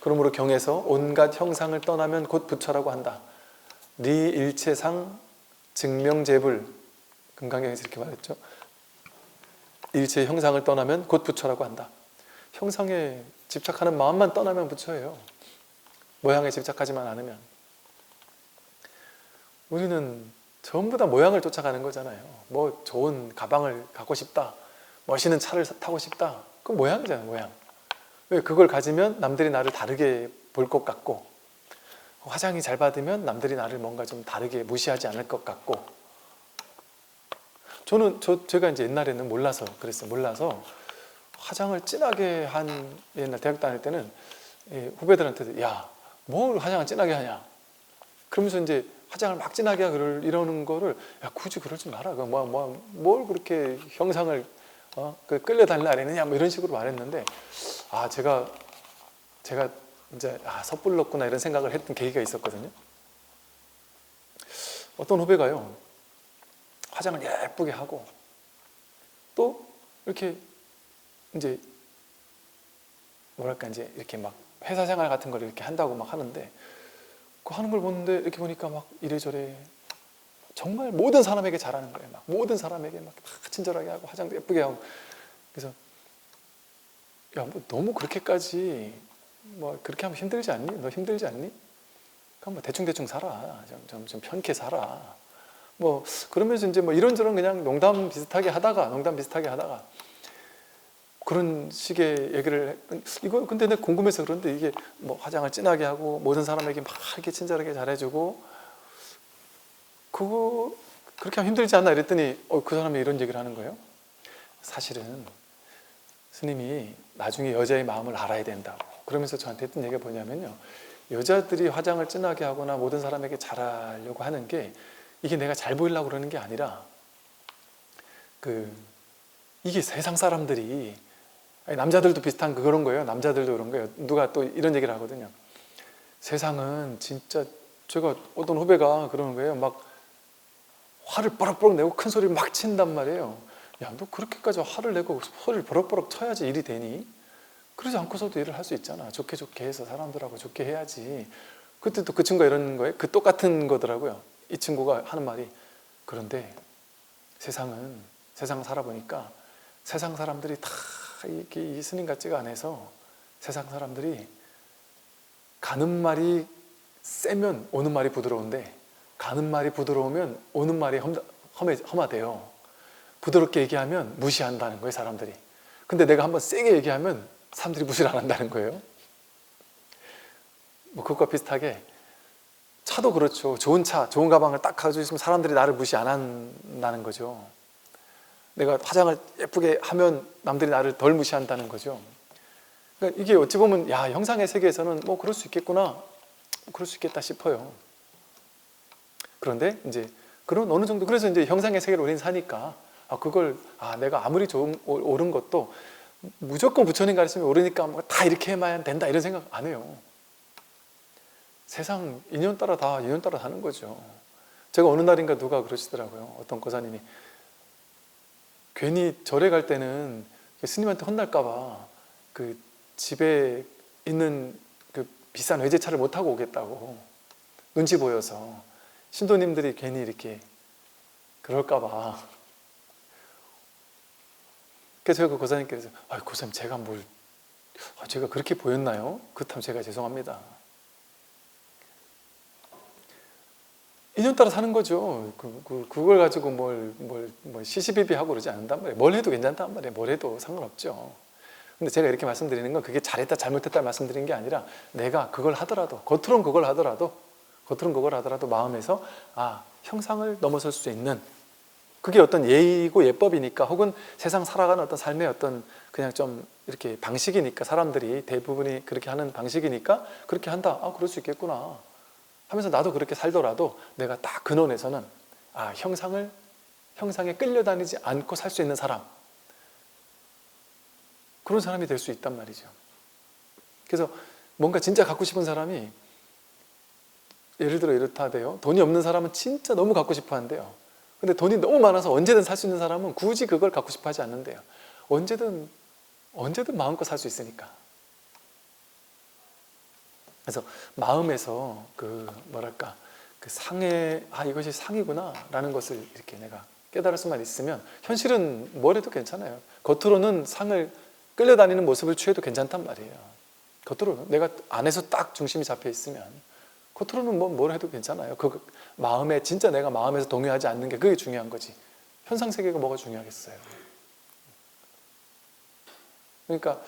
그러므로 경에서 온갖 형상을 떠나면 곧 부처라고 한다. 리 일체상 증명재불, 금강경에서 이렇게 말했죠. 일체의 형상을 떠나면 곧 부처라고 한다. 형상에 집착하는 마음만 떠나면 부처예요. 모양에 집착하지만 않으면. 우리는 전부 다 모양을 쫓아가는 거잖아요. 뭐 좋은 가방을 갖고 싶다, 멋있는 차를 타고 싶다, 그건 모양이잖아요. 모양. 왜? 그걸 가지면 남들이 나를 다르게 볼 것 같고, 화장이 잘 받으면 남들이 나를 뭔가 좀 다르게 무시하지 않을 것 같고. 제가 이제 옛날에는 몰라서 그랬어요. 몰라서 화장을 진하게 한, 옛날 대학 다닐 때는 후배들한테도 야, 뭘 화장을 진하게 하냐, 그러면서 이제 화장을 막 진하게 이러는 거를 야, 굳이 그러지 마라. 뭘 그렇게 형상을 끌려다닐 아니느냐, 뭐 이런 식으로 말했는데, 제가 이제 섣불렀구나 이런 생각을 했던 계기가 있었거든요. 어떤 후배가요, 화장을 예쁘게 하고 또 이렇게 이제 뭐랄까 이제 이렇게 막 회사 생활 같은 걸 이렇게 한다고 막 하는데 그 하는 걸 보는데 이렇게 보니까 막 이래저래 정말 모든 사람에게 잘하는 거예요. 막 모든 사람에게 막 다 친절하게 하고 화장도 예쁘게 하고. 그래서 야, 뭐 너무 그렇게까지 뭐 그렇게 하면 힘들지 않니? 너 힘들지 않니? 그럼 뭐 대충 살아. 좀 편케 살아. 뭐 그러면서 이제 뭐 이런저런 그냥 농담 비슷하게 하다가 그런 식의 얘기를 이거 근데 내가 궁금해서 그런데 이게 뭐 화장을 진하게 하고 모든 사람에게 막 이렇게 친절하게 잘해주고 그거 그렇게 하면 힘들지 않나 이랬더니 그 사람이 이런 얘기를 하는 거예요. 사실은 스님이 나중에 여자의 마음을 알아야 된다고 그러면서 저한테 했던 얘기가 뭐냐면요, 여자들이 화장을 진하게 하거나 모든 사람에게 잘하려고 하는 게 이게 내가 잘 보이려고 그러는 게 아니라 이게 세상 사람들이 아니, 남자들도 비슷한 그런 거예요. 남자들도 그런 거예요. 누가 또 이런 얘기를 하거든요. 세상은 진짜 제가 어떤 후배가 그러는 거예요. 막 화를 버럭버럭 내고 큰 소리를 막 친단 말이에요. 야, 너 그렇게까지 화를 내고 소리를 버럭버럭 쳐야지 일이 되니? 그러지 않고서도 일을 할 수 있잖아. 좋게 해서 사람들하고 좋게 해야지. 그때 또 그 친구가 이러는 거예요. 그 똑같은 거더라고요. 이 친구가 하는 말이 그런데 세상 살아보니까 세상 사람들이 다 이 스님 같지가 않아서 세상 사람들이 가는 말이 세면 오는 말이 부드러운데 가는 말이 부드러우면 오는 말이 험하대요. 부드럽게 얘기하면 무시한다는 거예요, 사람들이. 근데 내가 한번 세게 얘기하면 사람들이 무시를 안 한다는 거예요. 뭐 그것과 비슷하게 차도 그렇죠. 좋은 차, 좋은 가방을 딱 가지고 있으면 사람들이 나를 무시 안 한다는 거죠. 내가 화장을 예쁘게 하면 남들이 나를 덜 무시한다는 거죠. 그러니까 이게 어찌 보면 야, 형상의 세계에서는 뭐 그럴 수 있겠구나, 그럴 수 있겠다 싶어요. 그런데 이제 그런 어느 정도 그래서 이제 형상의 세계를 우리는 사니까 그걸 내가 아무리 옳은 것도 무조건 부처님 가르침이 옳으니까 뭐 다 이렇게 해야만 된다 이런 생각 안 해요. 세상 인연 따라 사는 거죠. 제가 어느 날인가 누가 그러시더라고요. 어떤 고사님이 괜히 절에 갈 때는 스님한테 혼날까봐 그 집에 있는 그 비싼 외제차를 못 타고 오겠다고 눈치 보여서 신도님들이 괜히 이렇게 그럴까봐. 그래서 제가 그 고사님께서 고사님 제가 제가 그렇게 보였나요? 그렇다면 제가 죄송합니다. 인연 따라 사는 거죠. 그걸 가지고 뭘 시시비비하고 그러지 않는단 말이에요. 뭘 해도 괜찮단 말이에요. 뭘 해도 상관없죠. 근데 제가 이렇게 말씀드리는 건 그게 잘했다 잘못했다 말씀드리는 게 아니라 내가 그걸 하더라도 겉으로는 그걸 하더라도 마음에서 형상을 넘어설 수 있는 그게 어떤 예의고 예법이니까 혹은 세상 살아가는 어떤 삶의 어떤 그냥 좀 이렇게 방식이니까 사람들이 대부분이 그렇게 하는 방식이니까 그렇게 한다. 그럴 수 있겠구나 하면서 나도 그렇게 살더라도 내가 딱 근원에서는 형상에 끌려다니지 않고 살 수 있는 사람, 그런 사람이 될 수 있단 말이죠. 그래서 뭔가 진짜 갖고 싶은 사람이 예를 들어 이렇다대요. 돈이 없는 사람은 진짜 너무 갖고 싶어 한대요. 근데 돈이 너무 많아서 언제든 살 수 있는 사람은 굳이 그걸 갖고 싶어 하지 않는데요. 언제든 마음껏 살 수 있으니까. 그래서 마음에서 그 상해, 이것이 상이구나 라는 것을 이렇게 내가 깨달을 수만 있으면 현실은 뭘 해도 괜찮아요. 겉으로는 상을 끌려다니는 모습을 취해도 괜찮단 말이에요. 겉으로는 내가 안에서 딱 중심이 잡혀 있으면 겉으로는 뭘 해도 괜찮아요. 그 마음에 진짜 내가 마음에서 동요하지 않는 게 그게 중요한 거지. 현상 세계가 뭐가 중요하겠어요. 그러니까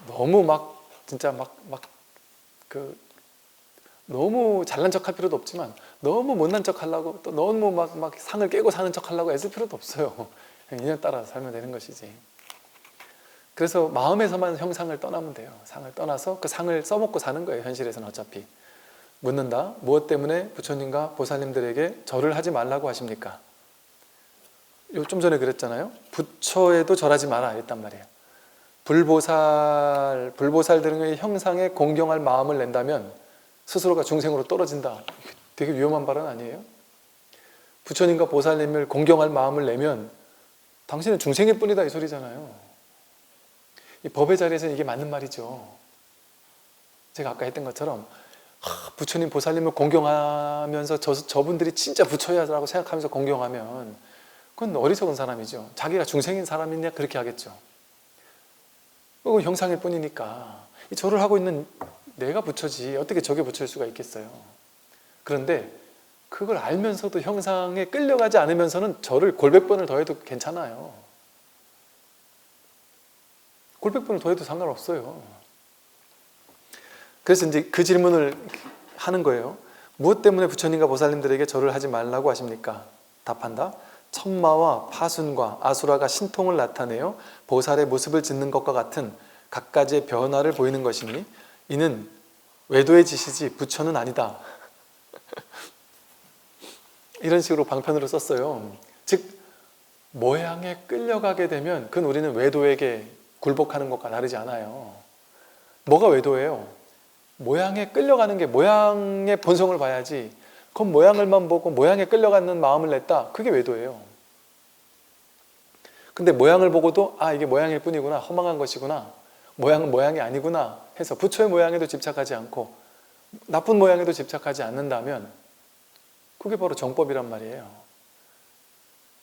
너무 진짜 너무 잘난 척할 필요도 없지만 너무 못난 척 하려고 또 너무 막 상을 깨고 사는 척 하려고 애쓸 필요도 없어요. 그냥 인연 따라 살면 되는 것이지. 그래서 마음에서만 형상을 떠나면 돼요. 상을 떠나서 그 상을 써먹고 사는 거예요. 현실에서는 어차피. 묻는다. 무엇 때문에 부처님과 보살님들에게 절을 하지 말라고 하십니까? 좀 전에 그랬잖아요. 부처에도 절하지 마라 이랬단 말이에요. 불보살들의 형상에 공경할 마음을 낸다면 스스로가 중생으로 떨어진다. 되게 위험한 발언 아니에요? 부처님과 보살님을 공경할 마음을 내면 당신은 중생일 뿐이다 이 소리잖아요. 이 법의 자리에서는 이게 맞는 말이죠. 제가 아까 했던 것처럼 부처님 보살님을 공경하면서 저분들이 진짜 부처야 라고 생각하면서 공경하면 그건 어리석은 사람이죠. 자기가 중생인 사람이냐 그렇게 하겠죠. 그건 형상일 뿐이니까 이 절을 하고 있는 내가 부처지 어떻게 저게 부처일 수가 있겠어요. 그런데 그걸 알면서도 형상에 끌려가지 않으면서는 절을 골백번을 더해도 괜찮아요. 골백번을 더해도 상관없어요. 그래서 이제 그 질문을 하는 거예요. 무엇 때문에 부처님과 보살님들에게 절을 하지 말라고 하십니까? 답한다. 천마와 파순과 아수라가 신통을 나타내어 보살의 모습을 짓는 것과 같은 갖가지의 변화를 보이는 것이니 이는 외도의 짓이지 부처는 아니다. 이런 식으로 방편으로 썼어요. 즉 모양에 끌려가게 되면 그건 우리는 외도에게 굴복하는 것과 다르지 않아요. 뭐가 외도예요? 모양에 끌려가는 게 모양의 본성을 봐야지 그 모양을만 보고 모양에 끌려가는 마음을 냈다. 그게 외도예요. 근데 모양을 보고도 아 이게 모양일 뿐이구나. 허망한 것이구나. 모양은 모양이 아니구나 해서 부처의 모양에도 집착하지 않고 나쁜 모양에도 집착하지 않는다면 그게 바로 정법이란 말이에요.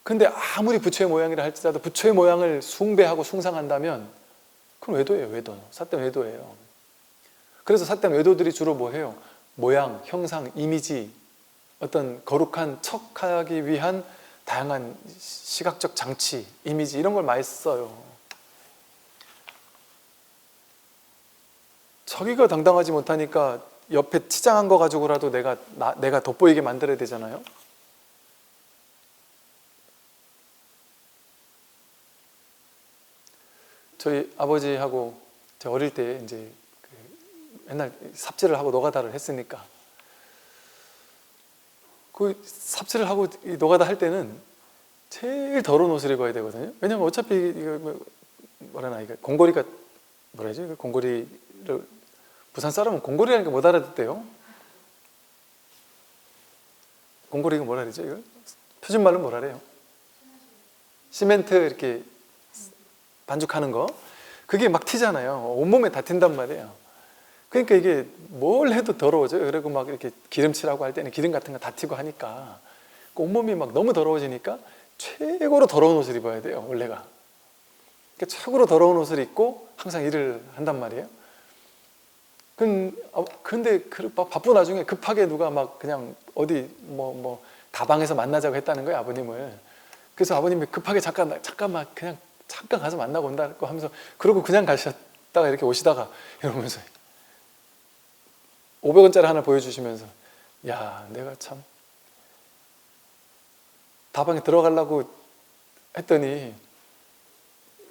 근데 아무리 부처의 모양이라 할지라도 부처의 모양을 숭배하고 숭상한다면 그건 외도예요. 외도. 삿된 외도예요. 그래서 삿된 외도들이 주로 뭐 해요? 모양, 형상, 이미지 어떤 거룩한 척하기 위한 다양한 시각적 장치, 이미지 이런 걸 많이 써요. 자기가 당당하지 못하니까 옆에 치장한 거 가지고라도 내가 돋보이게 만들어야 되잖아요. 저희 아버지하고 저 어릴 때 이제 옛날 삽질을 하고 노가다를 했으니까 그 삽질을 하고 노가다 할 때는 제일 더러운 옷을 입어야 되거든요. 왜냐면 어차피 이거 뭐라나 이거 공고리가 뭐라 하지? 공고리를 부산 사람은 공고리라니까 못 알아듣대요. 공고리가 뭐라 그러죠? 이거 표준말로 뭐라 그래요? 시멘트 이렇게 반죽하는 거 그게 막 튀잖아요. 온몸에 다 튄단 말이에요. 그러니까 이게 뭘 해도 더러워져요. 그리고 막 이렇게 기름칠하고 할 때는 기름 같은 거 다 튀고 하니까 온몸이 막 너무 더러워지니까 최고로 더러운 옷을 입어야 돼요. 원래가. 그러니까 최고로 더러운 옷을 입고 항상 일을 한단 말이에요. 근데 바쁜 와중에 급하게 누가 막 그냥 어디 뭐 다방에서 만나자고 했다는 거예요. 아버님을. 그래서 아버님이 급하게 잠깐만 그냥 잠깐 가서 만나고 온다고 하면서 그러고 그냥 가셨다가 이렇게 오시다가 이러면서 500원짜리 하나 보여주시면서 야 내가 참 다방에 들어가려고 했더니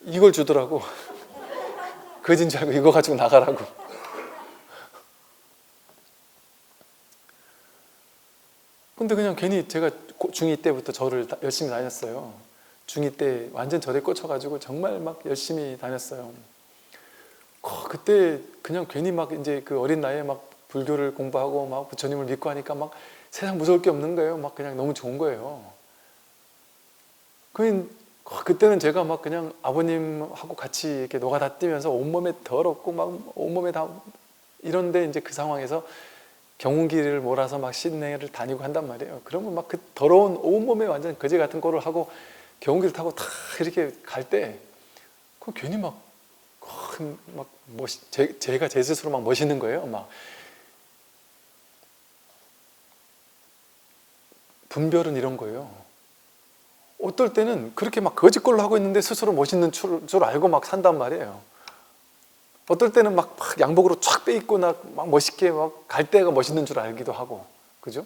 이걸 주더라고. 거진 줄 알고 이거 가지고 나가라고. 근데 그냥 괜히 제가 중2 때부터 절을 열심히 다녔어요. 중2 때 완전 절에 꽂혀가지고 정말 막 열심히 다녔어요. 그때 그냥 괜히 막 이제 그 어린 나이에 막 불교를 공부하고 막 부처님을 믿고 하니까 막 세상 무서울 게 없는 거예요. 막 그냥 너무 좋은 거예요. 그때는 제가 막 그냥 아버님하고 같이 이렇게 노가다 뛰면서 온몸에 더럽고 막 온몸에 다 이런데 이제 그 상황에서 경운기를 몰아서 막 시내를 다니고 한단 말이에요. 그러면 막 그 더러운 온몸에 완전 거지 같은 꼴을 하고 경운기를 타고 다 이렇게 갈 때 그 괜히 제가 제 스스로 막 멋있는 거예요. 막 분별은 이런 거예요. 어떨 때는 그렇게 막 거짓꼴로 하고 있는데 스스로 멋있는 줄 알고 막 산단 말이에요. 어떨 때는 막 양복으로 쫙 빼입고 막 멋있게 막 갈 때가 멋있는 줄 알기도 하고, 그죠?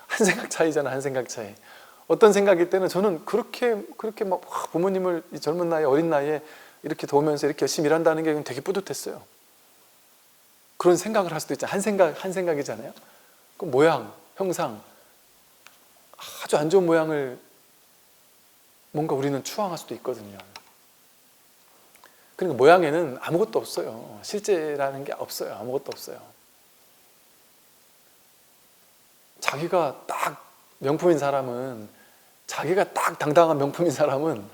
한 생각 차이잖아, 한 생각 차이. 어떤 생각일 때는 저는 그렇게 막 부모님을 이 젊은 나이에 어린 나이에 이렇게 도우면서 이렇게 열심히 일한다는 게 되게 뿌듯했어요. 그런 생각을 할 수도 있잖아요. 한 생각이잖아요. 그 모양, 형상, 아주 안 좋은 모양을 뭔가 우리는 추앙할 수도 있거든요. 그러니까 모양에는 아무것도 없어요. 실제라는 게 없어요. 아무것도 없어요. 자기가 딱 명품인 사람은 자기가 딱 당당한 명품인 사람은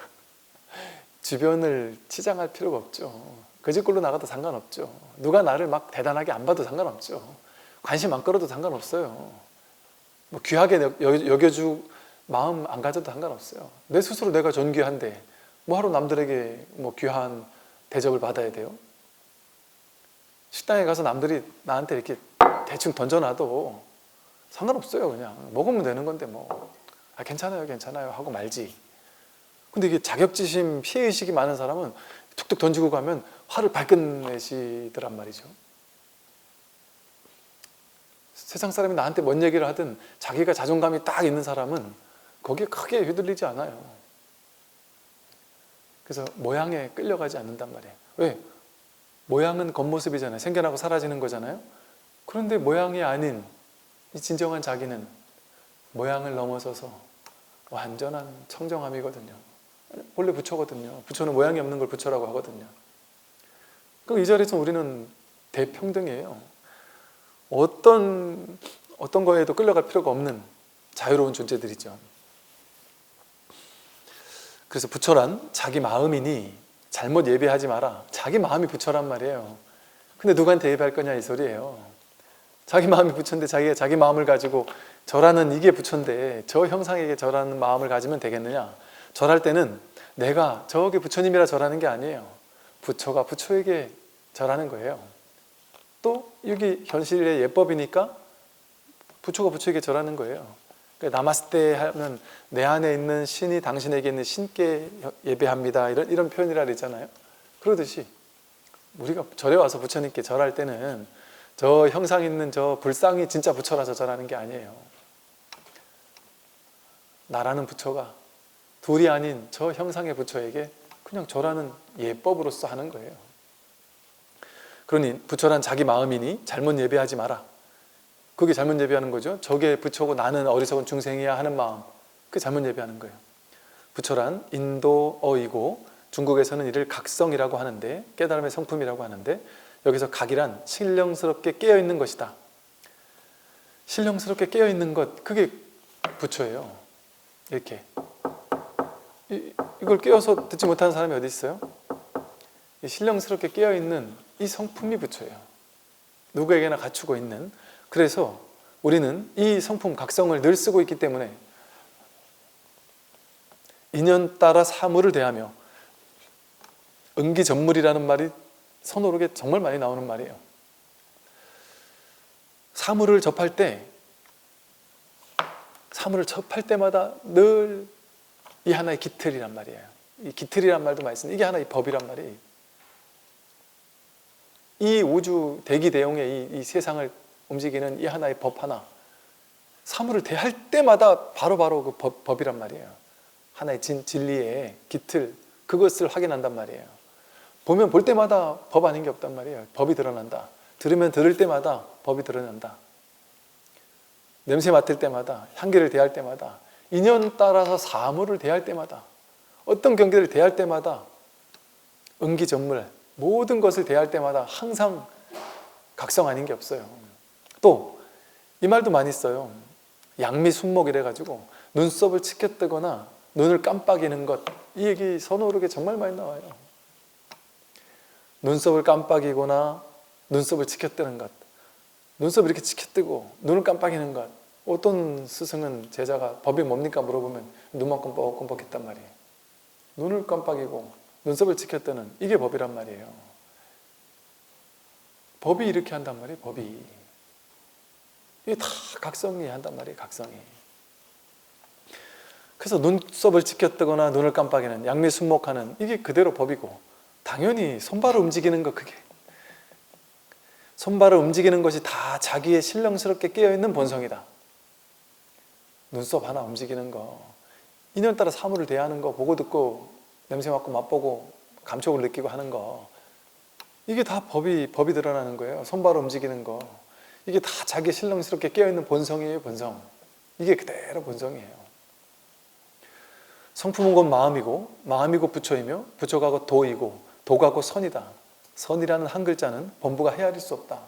주변을 치장할 필요가 없죠. 그 집 꼴로 나가도 상관없죠. 누가 나를 막 대단하게 안 봐도 상관없죠. 관심 안 끌어도 상관없어요. 뭐 귀하게 여겨주 마음 안 가져도 상관없어요. 내 스스로 내가 존귀한데 뭐하러 남들에게 뭐 귀한 대접을 받아야 돼요? 식당에 가서 남들이 나한테 이렇게 대충 던져놔도 상관없어요. 그냥 먹으면 되는 건데 뭐 괜찮아요 괜찮아요 하고 말지. 근데 이게 자격지심 피해의식이 많은 사람은 툭툭 던지고 가면 화를 발끈 내시더란 말이죠. 세상 사람이 나한테 뭔 얘기를 하든 자기가 자존감이 딱 있는 사람은 거기에 크게 휘둘리지 않아요. 그래서 모양에 끌려가지 않는단 말이에요. 왜? 모양은 겉모습이잖아요. 생겨나고 사라지는 거잖아요. 그런데 모양이 아닌 이 진정한 자기는 모양을 넘어서서 완전한 청정함이거든요. 원래 부처거든요. 부처는 모양이 없는 걸 부처라고 하거든요. 그럼 이 자리에서 우리는 대평등이에요. 어떤 거에도 끌려갈 필요가 없는 자유로운 존재들이죠. 그래서 부처란 자기 마음이니 잘못 예배하지 마라. 자기 마음이 부처란 말이에요. 근데 누구한테 예배할 거냐 이 소리예요. 자기 마음이 부처인데 자기가 자기 마음을 가지고 절하는 이게 부처인데 저 형상에게 절하는 마음을 가지면 되겠느냐. 절할 때는 내가 저게 부처님이라 절하는 게 아니에요. 부처가 부처에게 절하는 거예요. 또 여기 현실의 예법이니까 부처가 부처에게 절하는 거예요. 그러니까 나마스테 하면 내 안에 있는 신이 당신에게 있는 신께 예배합니다. 이런 표현이라 그랬잖아요. 그러듯이 우리가 절에 와서 부처님께 절할 때는 저 형상 있는 저 불상이 진짜 부처라서 절하는 게 아니에요. 나라는 부처가 둘이 아닌 저 형상의 부처에게 그냥 절하는 예법으로서 하는 거예요. 그러니 부처란 자기 마음이니 잘못 예배하지 마라. 그게 잘못 예배하는 거죠. 저게 부처고 나는 어리석은 중생이야 하는 마음. 그게 잘못 예배하는 거예요. 부처란 인도어이고 중국에서는 이를 각성이라고 하는데 깨달음의 성품이라고 하는데 여기서 각이란 신령스럽게 깨어있는 것이다. 신령스럽게 깨어있는 것 그게 부처예요. 이렇게 이걸 깨어서 듣지 못하는 사람이 어디 있어요? 이 신령스럽게 깨어있는 이 성품이 부처예요. 누구에게나 갖추고 있는. 그래서 우리는 이 성품 각성을 늘 쓰고 있기 때문에 인연 따라 사물을 대하며 응기전물이라는 말이 선호록에 정말 많이 나오는 말이에요. 사물을 접할 때마다 늘 이 하나의 기틀이란 말이에요. 이 기틀이란 말도 많이 쓰는데 이게 하나의 법이란 말이에요. 이 우주 대기대용의 이 세상을 움직이는 이 하나의 법 하나, 사물을 대할 때마다 바로바로 그 법이란 말이에요. 하나의 진리의 기틀, 그것을 확인한단 말이에요. 보면 볼 때마다 법 아닌 게 없단 말이에요. 법이 드러난다. 들으면 들을 때마다 법이 드러난다. 냄새 맡을 때마다, 향기를 대할 때마다, 인연 따라서 사물을 대할 때마다, 어떤 경계를 대할 때마다, 응기전물, 모든 것을 대할 때마다 항상 각성 아닌 게 없어요. 또 이 말도 많이 써요. 양미순목 이래가지고 눈썹을 치켜뜨거나 눈을 깜빡이는 것, 이 얘기 선호록에 정말 많이 나와요. 눈썹을 깜빡이거나 눈썹을 치켜뜨는 것, 눈썹을 이렇게 치켜뜨고 눈을 깜빡이는 것. 어떤 스승은 제자가 법이 뭡니까 물어보면 눈만 껌뻑껌뻑했단 말이에요. 눈을 깜빡이고 눈썹을 치켜뜨는 이게 법이란 말이에요. 법이 이렇게 한단 말이에요. 법이 이게 다 각성이 한단 말이에요. 각성이. 그래서 눈썹을 치켜뜨거나 눈을 깜빡이는 양미순목하는 이게 그대로 법이고, 당연히 손발을 움직이는 것, 그게 손발을 움직이는 것이 다 자기의 신령스럽게 깨어있는 본성이다. 눈썹 하나 움직이는 거, 인연 따라 사물을 대하는 거, 보고 듣고 냄새 맡고 맛보고 감촉을 느끼고 하는 거, 이게 다 법이 드러나는 거예요. 손발 움직이는 거, 이게 다 자기 신령스럽게 깨어있는 본성이에요. 본성. 이게 그대로 본성이에요. 성품은 곧 마음이고, 마음이 곧 부처이며, 부처가 곧 도이고, 도가 곧 선이다. 선이라는 한 글자는 범부가 헤아릴 수 없다.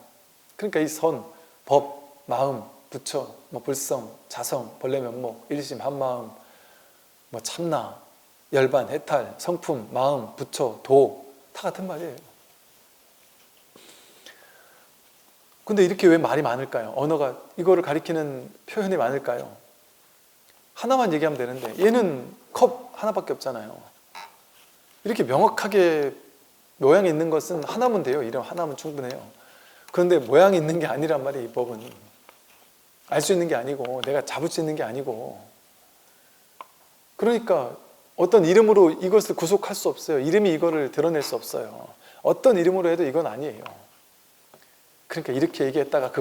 그러니까 이 선, 법, 마음, 부처, 불성, 자성, 본래 면목, 일심, 한마음, 뭐 참나, 열반, 해탈, 성품, 마음, 부처, 도 다 같은 말이에요. 근데 이렇게 왜 말이 많을까요? 언어가 이거를 가리키는 표현이 많을까요? 하나만 얘기하면 되는데 얘는 컵 하나밖에 없잖아요. 이렇게 명확하게 모양이 있는 것은 하나면 돼요. 이름 하나면 충분해요. 그런데 모양이 있는 게 아니란 말이에요. 이 법은 알 수 있는 게 아니고 내가 잡을 수 있는 게 아니고, 그러니까 어떤 이름으로 이것을 구속할 수 없어요. 이름이 이거를 드러낼 수 없어요. 어떤 이름으로 해도 이건 아니에요. 그러니까 이렇게 얘기했다가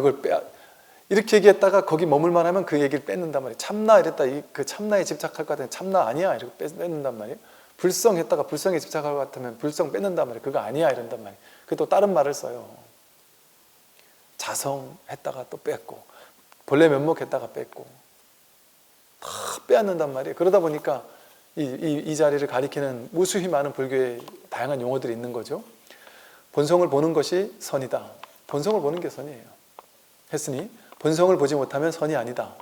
이렇게 얘기했다가 거기 머물만 하면 그 얘기를 뺏는단 말이에요. 참나 이랬다 그 참나에 집착할 것 같으면 참나 아니야 이렇게 뺏는단 말이에요. 불성했다가 불성에 집착할 것 같으면 불성 뺏는단 말이에요. 그거 아니야 이런단 말이에요. 그 또 다른 말을 써요. 자성했다가 또 뺏고 본래 면목했다가 뺏고 다 빼앗는단 말이에요. 그러다 보니까 이 자리를 가리키는 무수히 많은 불교의 다양한 용어들이 있는 거죠. 본성을 보는 것이 선이다. 본성을 보는 게 선이에요. 했으니 본성을 보지 못하면 선이 아니다.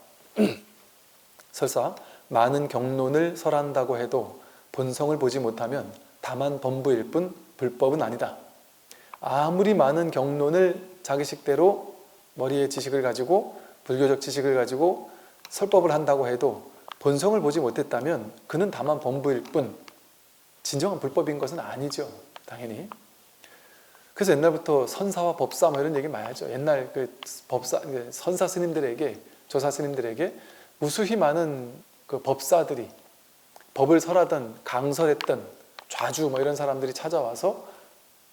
설사 많은 경론을 설한다고 해도 본성을 보지 못하면 다만 범부일 뿐 불법은 아니다. 아무리 많은 경론을 자기식대로 머리에 지식을 가지고 불교적 지식을 가지고 설법을 한다고 해도 본성을 보지 못했다면 그는 다만 범부일 뿐 진정한 불법인 것은 아니죠. 당연히. 그래서 옛날부터 선사와 법사 뭐 이런 얘기 많이 하죠. 옛날 그 법사, 선사 스님들에게, 조사 스님들에게 무수히 많은 그 법사들이 법을 설하던 강설했던 좌주 뭐 이런 사람들이 찾아와서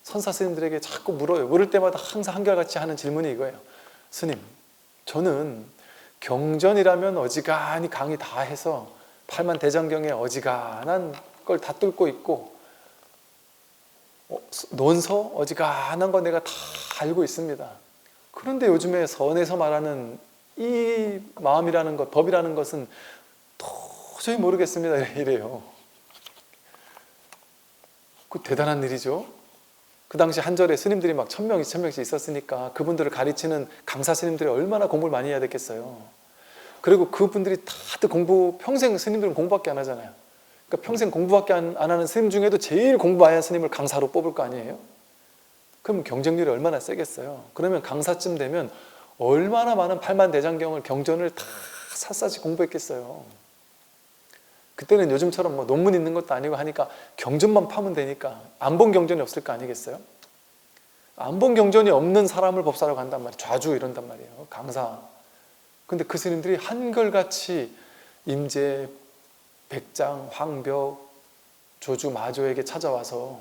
선사 스님들에게 자꾸 물어요. 물을 때마다 항상 한결같이 하는 질문이 이거예요. 스님, 저는 경전이라면 어지간히 강의 다 해서 팔만대장경에 어지간한 걸 다 뚫고 있고 논서 어지간한 거 내가 다 알고 있습니다. 그런데 요즘에 선에서 말하는 이 마음이라는 것, 법이라는 것은 도저히 모르겠습니다. 이래요. 그 대단한 일이죠. 그 당시 한절에 스님들이 막 1000명, 2000명씩 있었으니까 그분들을 가르치는 강사 스님들이 얼마나 공부를 많이 해야 됐겠어요. 그리고 그분들이 다들 평생 스님들은 공부밖에 안 하잖아요. 그러니까 평생 공부밖에 안 하는 스님 중에도 제일 공부 많이 한 스님을 강사로 뽑을 거 아니에요? 그럼 경쟁률이 얼마나 세겠어요? 그러면 강사쯤 되면 얼마나 많은 팔만대장경을 경전을 다 샅샅이 공부했겠어요. 그때는 요즘처럼 뭐 논문 있는 것도 아니고 하니까 경전만 파면 되니까 안 본 경전이 없을 거 아니겠어요? 안 본 경전이 없는 사람을 법사라고 한단 말이에요. 좌주 이런단 말이에요. 강사. 근데 그 스님들이 한결같이 임재, 백장, 황벽, 조주, 마조에게 찾아와서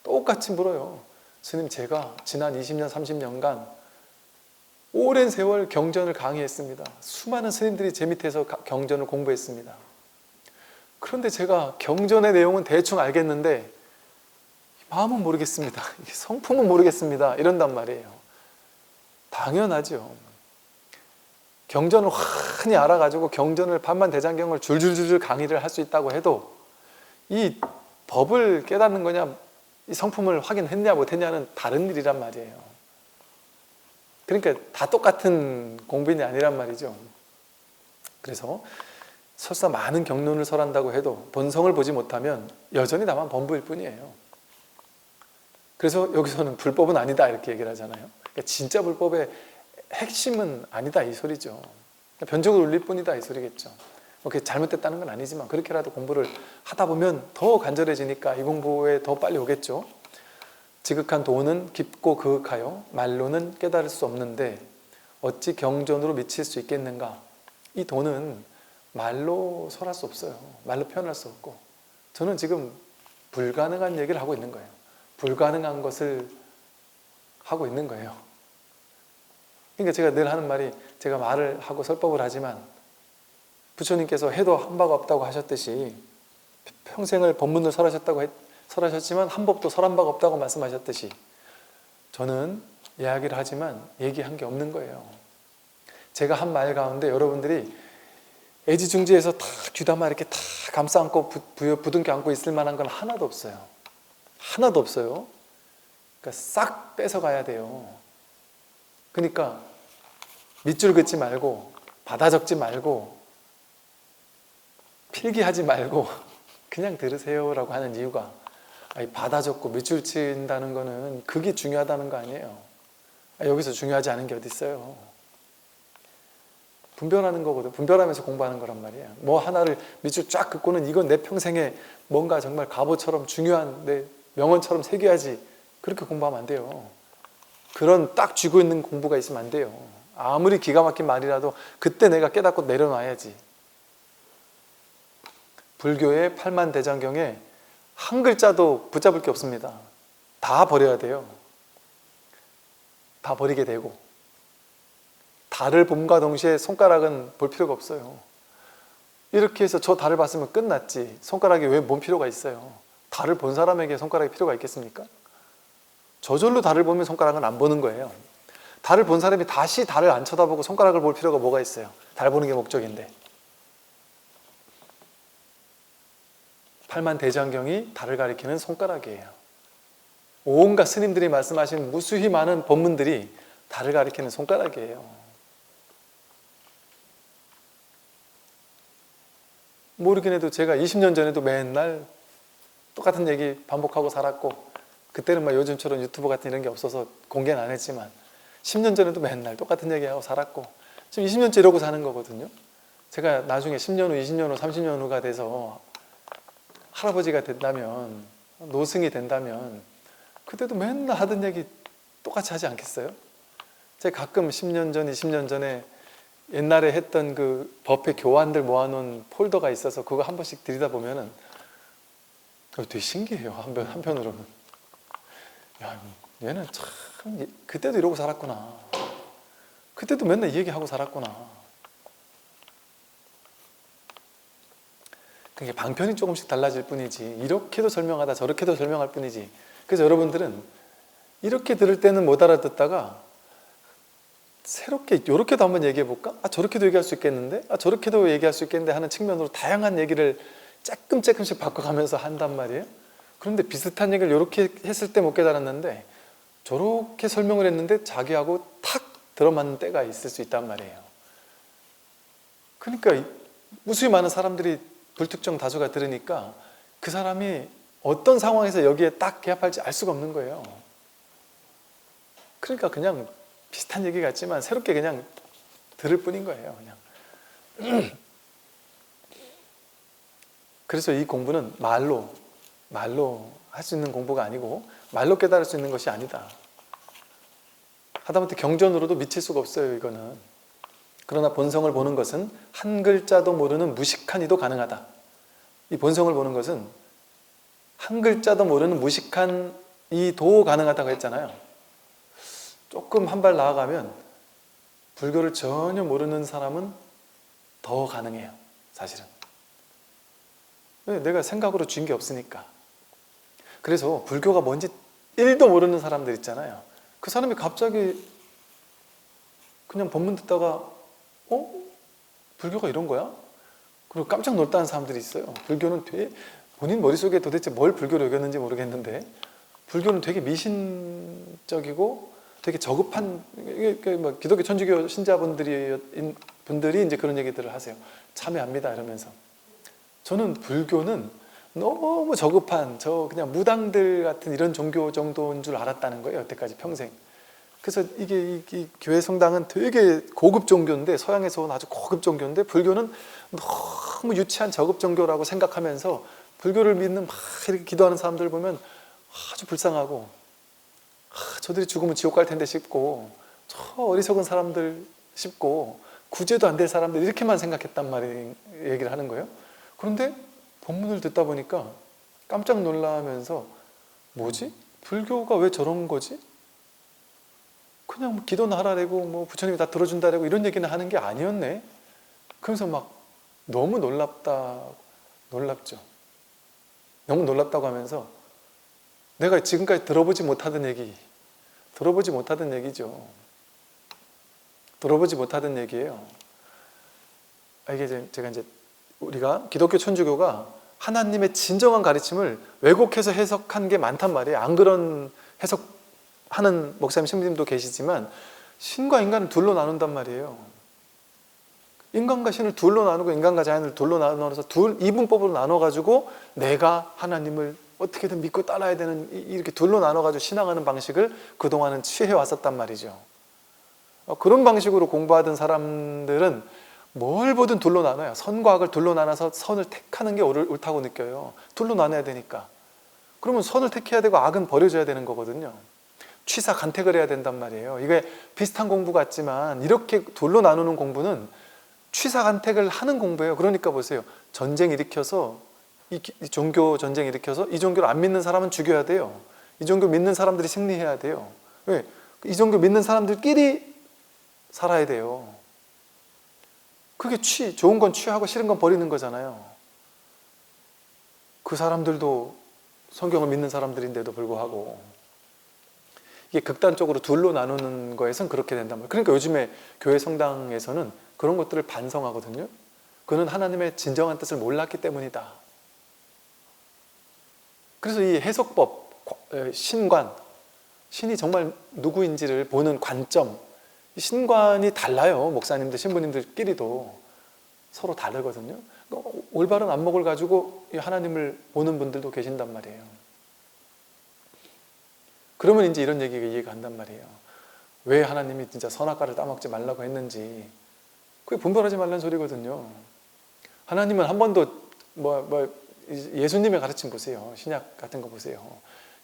똑같이 물어요. 스님, 제가 지난 20년, 30년간 오랜 세월 경전을 강의했습니다. 수많은 스님들이 제 밑에서 경전을 공부했습니다. 그런데 제가 경전의 내용은 대충 알겠는데 마음은 모르겠습니다. 성품은 모르겠습니다. 이런단 말이에요. 당연하죠. 경전을 환히 알아가지고 경전을 판만대장경을 줄줄줄 강의를 할 수 있다고 해도 이 법을 깨닫는 거냐, 이 성품을 확인했냐 못했냐는 다른 일이란 말이에요. 그러니까 다 똑같은 공부인이 아니란 말이죠. 그래서 설사 많은 경론을 설한다고 해도 본성을 보지 못하면 여전히 다만 범부일 뿐이에요. 그래서 여기서는 불법은 아니다 이렇게 얘기를 하잖아요. 그러니까 진짜 불법의 핵심은 아니다 이 소리죠. 변종을 울릴 뿐이다 이 소리겠죠. 그게 잘못됐다는 건 아니지만 그렇게라도 공부를 하다 보면 더 간절해지니까 이 공부에 더 빨리 오겠죠. 지극한 도는 깊고 그윽하여 말로는 깨달을 수 없는데 어찌 경전으로 미칠 수 있겠는가. 이 도는 말로 설할 수 없어요. 말로 표현할 수 없고, 저는 지금 불가능한 얘기를 하고 있는 거예요. 불가능한 것을 하고 있는 거예요. 그러니까 제가 늘 하는 말이, 제가 말을 하고 설법을 하지만 부처님께서 해도 한 바가 없다고 하셨듯이 평생을 법문을 설하셨지만 한 법도 설한 바가 없다고 말씀하셨듯이 저는 이야기를 하지만 얘기한 게 없는 거예요. 제가 한 말 가운데 여러분들이 애지중지해서 다 귀담아 이렇게 다 감싸 안고 부둥켜 안고 있을 만한 건 하나도 없어요. 하나도 없어요. 그러니까 싹 뺏어가야 돼요. 그러니까 밑줄 긋지 말고 바다 적지 말고 필기하지 말고 그냥 들으세요라고 하는 이유가 받아 적고 밑줄 친다는 거는 그게 중요하다는 거 아니에요. 여기서 중요하지 않은 게 어디 있어요. 분별하는 거거든. 분별하면서 공부하는 거란 말이에요. 뭐 하나를 밑줄 쫙 긋고는 이건 내 평생에 뭔가 정말 갑오처럼 중요한 내 명언처럼 새겨야지, 그렇게 공부하면 안 돼요. 그런 딱 쥐고 있는 공부가 있으면 안 돼요. 아무리 기가 막힌 말이라도 그때 내가 깨닫고 내려놔야지. 불교의 팔만대장경에 한 글자도 붙잡을 게 없습니다. 다 버려야 돼요. 다 버리게 되고, 달을 봄과 동시에 손가락은 볼 필요가 없어요. 이렇게 해서 저 달을 봤으면 끝났지, 손가락이 왜 본 필요가 있어요? 달을 본 사람에게 손가락이 필요가 있겠습니까? 저절로 달을 보면 손가락은 안 보는 거예요. 달을 본 사람이 다시 달을 안 쳐다보고 손가락을 볼 필요가 뭐가 있어요? 달 보는 게 목적인데. 팔만대장경이 달을 가리키는 손가락이에요. 온갖 스님들이 말씀하신 무수히 많은 법문들이 달을 가리키는 손가락이에요. 모르긴 해도 제가 20년 전에도 맨날 똑같은 얘기 반복하고 살았고, 그때는 막 요즘처럼 유튜브 같은 이런 게 없어서 공개는 안 했지만 10년 전에도 맨날 똑같은 얘기하고 살았고, 지금 20년째 이러고 사는 거거든요. 제가 나중에 10년 후, 20년 후, 30년 후가 돼서 할아버지가 된다면, 노승이 된다면 그때도 맨날 하던 얘기 똑같이 하지 않겠어요? 제가 가끔 10년 전, 20년 전에 옛날에 했던 그 법회 교환들 모아놓은 폴더가 있어서 그거 한 번씩 들여다보면은 되게 신기해요. 한편으로는. 야, 얘는 참 그때도 이러고 살았구나. 그때도 맨날 이 얘기하고 살았구나. 그게 방편이 조금씩 달라질 뿐이지, 이렇게도 설명하다 저렇게도 설명할 뿐이지. 그래서 여러분들은 이렇게 들을 때는 못 알아듣다가 새롭게 이렇게도 한번 얘기해 볼까? 저렇게도 얘기할 수 있겠는데? 저렇게도 얘기할 수 있겠는데 하는 측면으로 다양한 얘기를 조금씩 바꿔가면서 한단 말이에요. 그런데 비슷한 얘기를 이렇게 했을 때 못 깨달았는데 저렇게 설명을 했는데 자기하고 탁 들어맞는 때가 있을 수 있단 말이에요. 그러니까 무수히 많은 사람들이 불특정 다수가 들으니까 그 사람이 어떤 상황에서 여기에 딱 개합할지 알 수가 없는 거예요. 그러니까 그냥 비슷한 얘기 같지만 새롭게 그냥 들을 뿐인 거예요. 그냥. 그래서 이 공부는 말로 할 수 있는 공부가 아니고, 말로 깨달을 수 있는 것이 아니다. 하다못해 경전으로도 미칠 수가 없어요, 이거는. 그러나 본성을 보는 것은 한 글자도 모르는 무식한 이도 가능하다. 이 본성을 보는 것은 한 글자도 모르는 무식한 이도 가능하다고 했잖아요. 조금 한 발 나아가면 불교를 전혀 모르는 사람은 더 가능해요, 사실은. 내가 생각으로 쥔 게 없으니까. 그래서 불교가 뭔지 1도 모르는 사람들 있잖아요. 그 사람이 갑자기 그냥 법문 듣다가 불교가 이런 거야? 그리고 깜짝 놀라는 사람들이 있어요. 불교는 되게, 본인 머릿속에 도대체 뭘 불교로 여겼는지 모르겠는데 불교는 되게 미신적이고 되게 저급한, 기독교 천주교 신자분들이 이제 그런 얘기들을 하세요. 참여합니다 이러면서. 저는 불교는 너무 저급한 그냥 무당들 같은 이런 종교 정도인 줄 알았다는 거예요, 여태까지 평생. 그래서 이 교회 성당은 되게 고급 종교인데, 서양에서 온 아주 고급 종교인데 불교는 너무 유치한 저급 종교라고 생각하면서 불교를 믿는 막 이렇게 기도하는 사람들 보면 아주 불쌍하고, 저들이 죽으면 지옥 갈 텐데 싶고, 저 어리석은 사람들 싶고, 구제도 안 될 사람들 이렇게만 생각했단 말이에요, 얘기를 하는 거예요. 그런데 본문을 듣다 보니까 깜짝 놀라면서, 뭐지? 불교가 왜 저런 거지? 그냥 뭐 기도나 하라래고 뭐 부처님이 다 들어준다래고 이런 얘기는 하는 게 아니었네. 그러면서 막 너무 놀랍죠. 너무 놀랍다고 하면서 내가 지금까지 들어보지 못하던 얘기죠. 들어보지 못하던 얘기예요. 이게 제가 이제 우리가 기독교 천주교가 하나님의 진정한 가르침을 왜곡해서 해석한 게 많단 말이에요. 안 그런 해석하는 목사님, 신부님도 계시지만 신과 인간은 둘로 나눈단 말이에요. 인간과 신을 둘로 나누고 인간과 자연을 둘로 나눠서 이분법으로 나눠가지고 내가 하나님을 어떻게든 믿고 따라야 되는, 이렇게 둘로 나눠가지고 신앙하는 방식을 그동안은 취해 왔었단 말이죠. 그런 방식으로 공부하던 사람들은 뭘 보든 둘로 나눠요. 선과 악을 둘로 나눠서 선을 택하는 게 옳다고 느껴요. 둘로 나눠야 되니까. 그러면 선을 택해야 되고 악은 버려져야 되는 거거든요. 취사 간택을 해야 된단 말이에요. 이게 비슷한 공부 같지만 이렇게 둘로 나누는 공부는 취사 간택을 하는 공부예요. 그러니까 보세요. 전쟁 일으켜서 이 종교 전쟁 일으켜서 이 종교를 안 믿는 사람은 죽여야 돼요. 이 종교 믿는 사람들이 승리해야 돼요. 왜? 이 종교 믿는 사람들끼리 살아야 돼요. 그게 좋은 건 취하고 싫은 건 버리는 거잖아요. 그 사람들도 성경을 믿는 사람들인데도 불구하고 이게 극단적으로 둘로 나누는 거에선 그렇게 된단 말이에요. 그러니까 요즘에 교회 성당에서는 그런 것들을 반성하거든요. 그는 하나님의 진정한 뜻을 몰랐기 때문이다. 그래서 이 해석법, 신관, 신이 정말 누구인지를 보는 관점, 신관이 달라요. 목사님들, 신부님들끼리도 서로 다르거든요. 그러니까 올바른 안목을 가지고 하나님을 보는 분들도 계신단 말이에요. 그러면 이제 이런 얘기가 이해가 간단 말이에요. 왜 하나님이 진짜 선악과를 따먹지 말라고 했는지. 그게 분별하지 말라는 소리거든요. 하나님은 한 번도 예수님의 가르침 보세요. 신약 같은 거 보세요.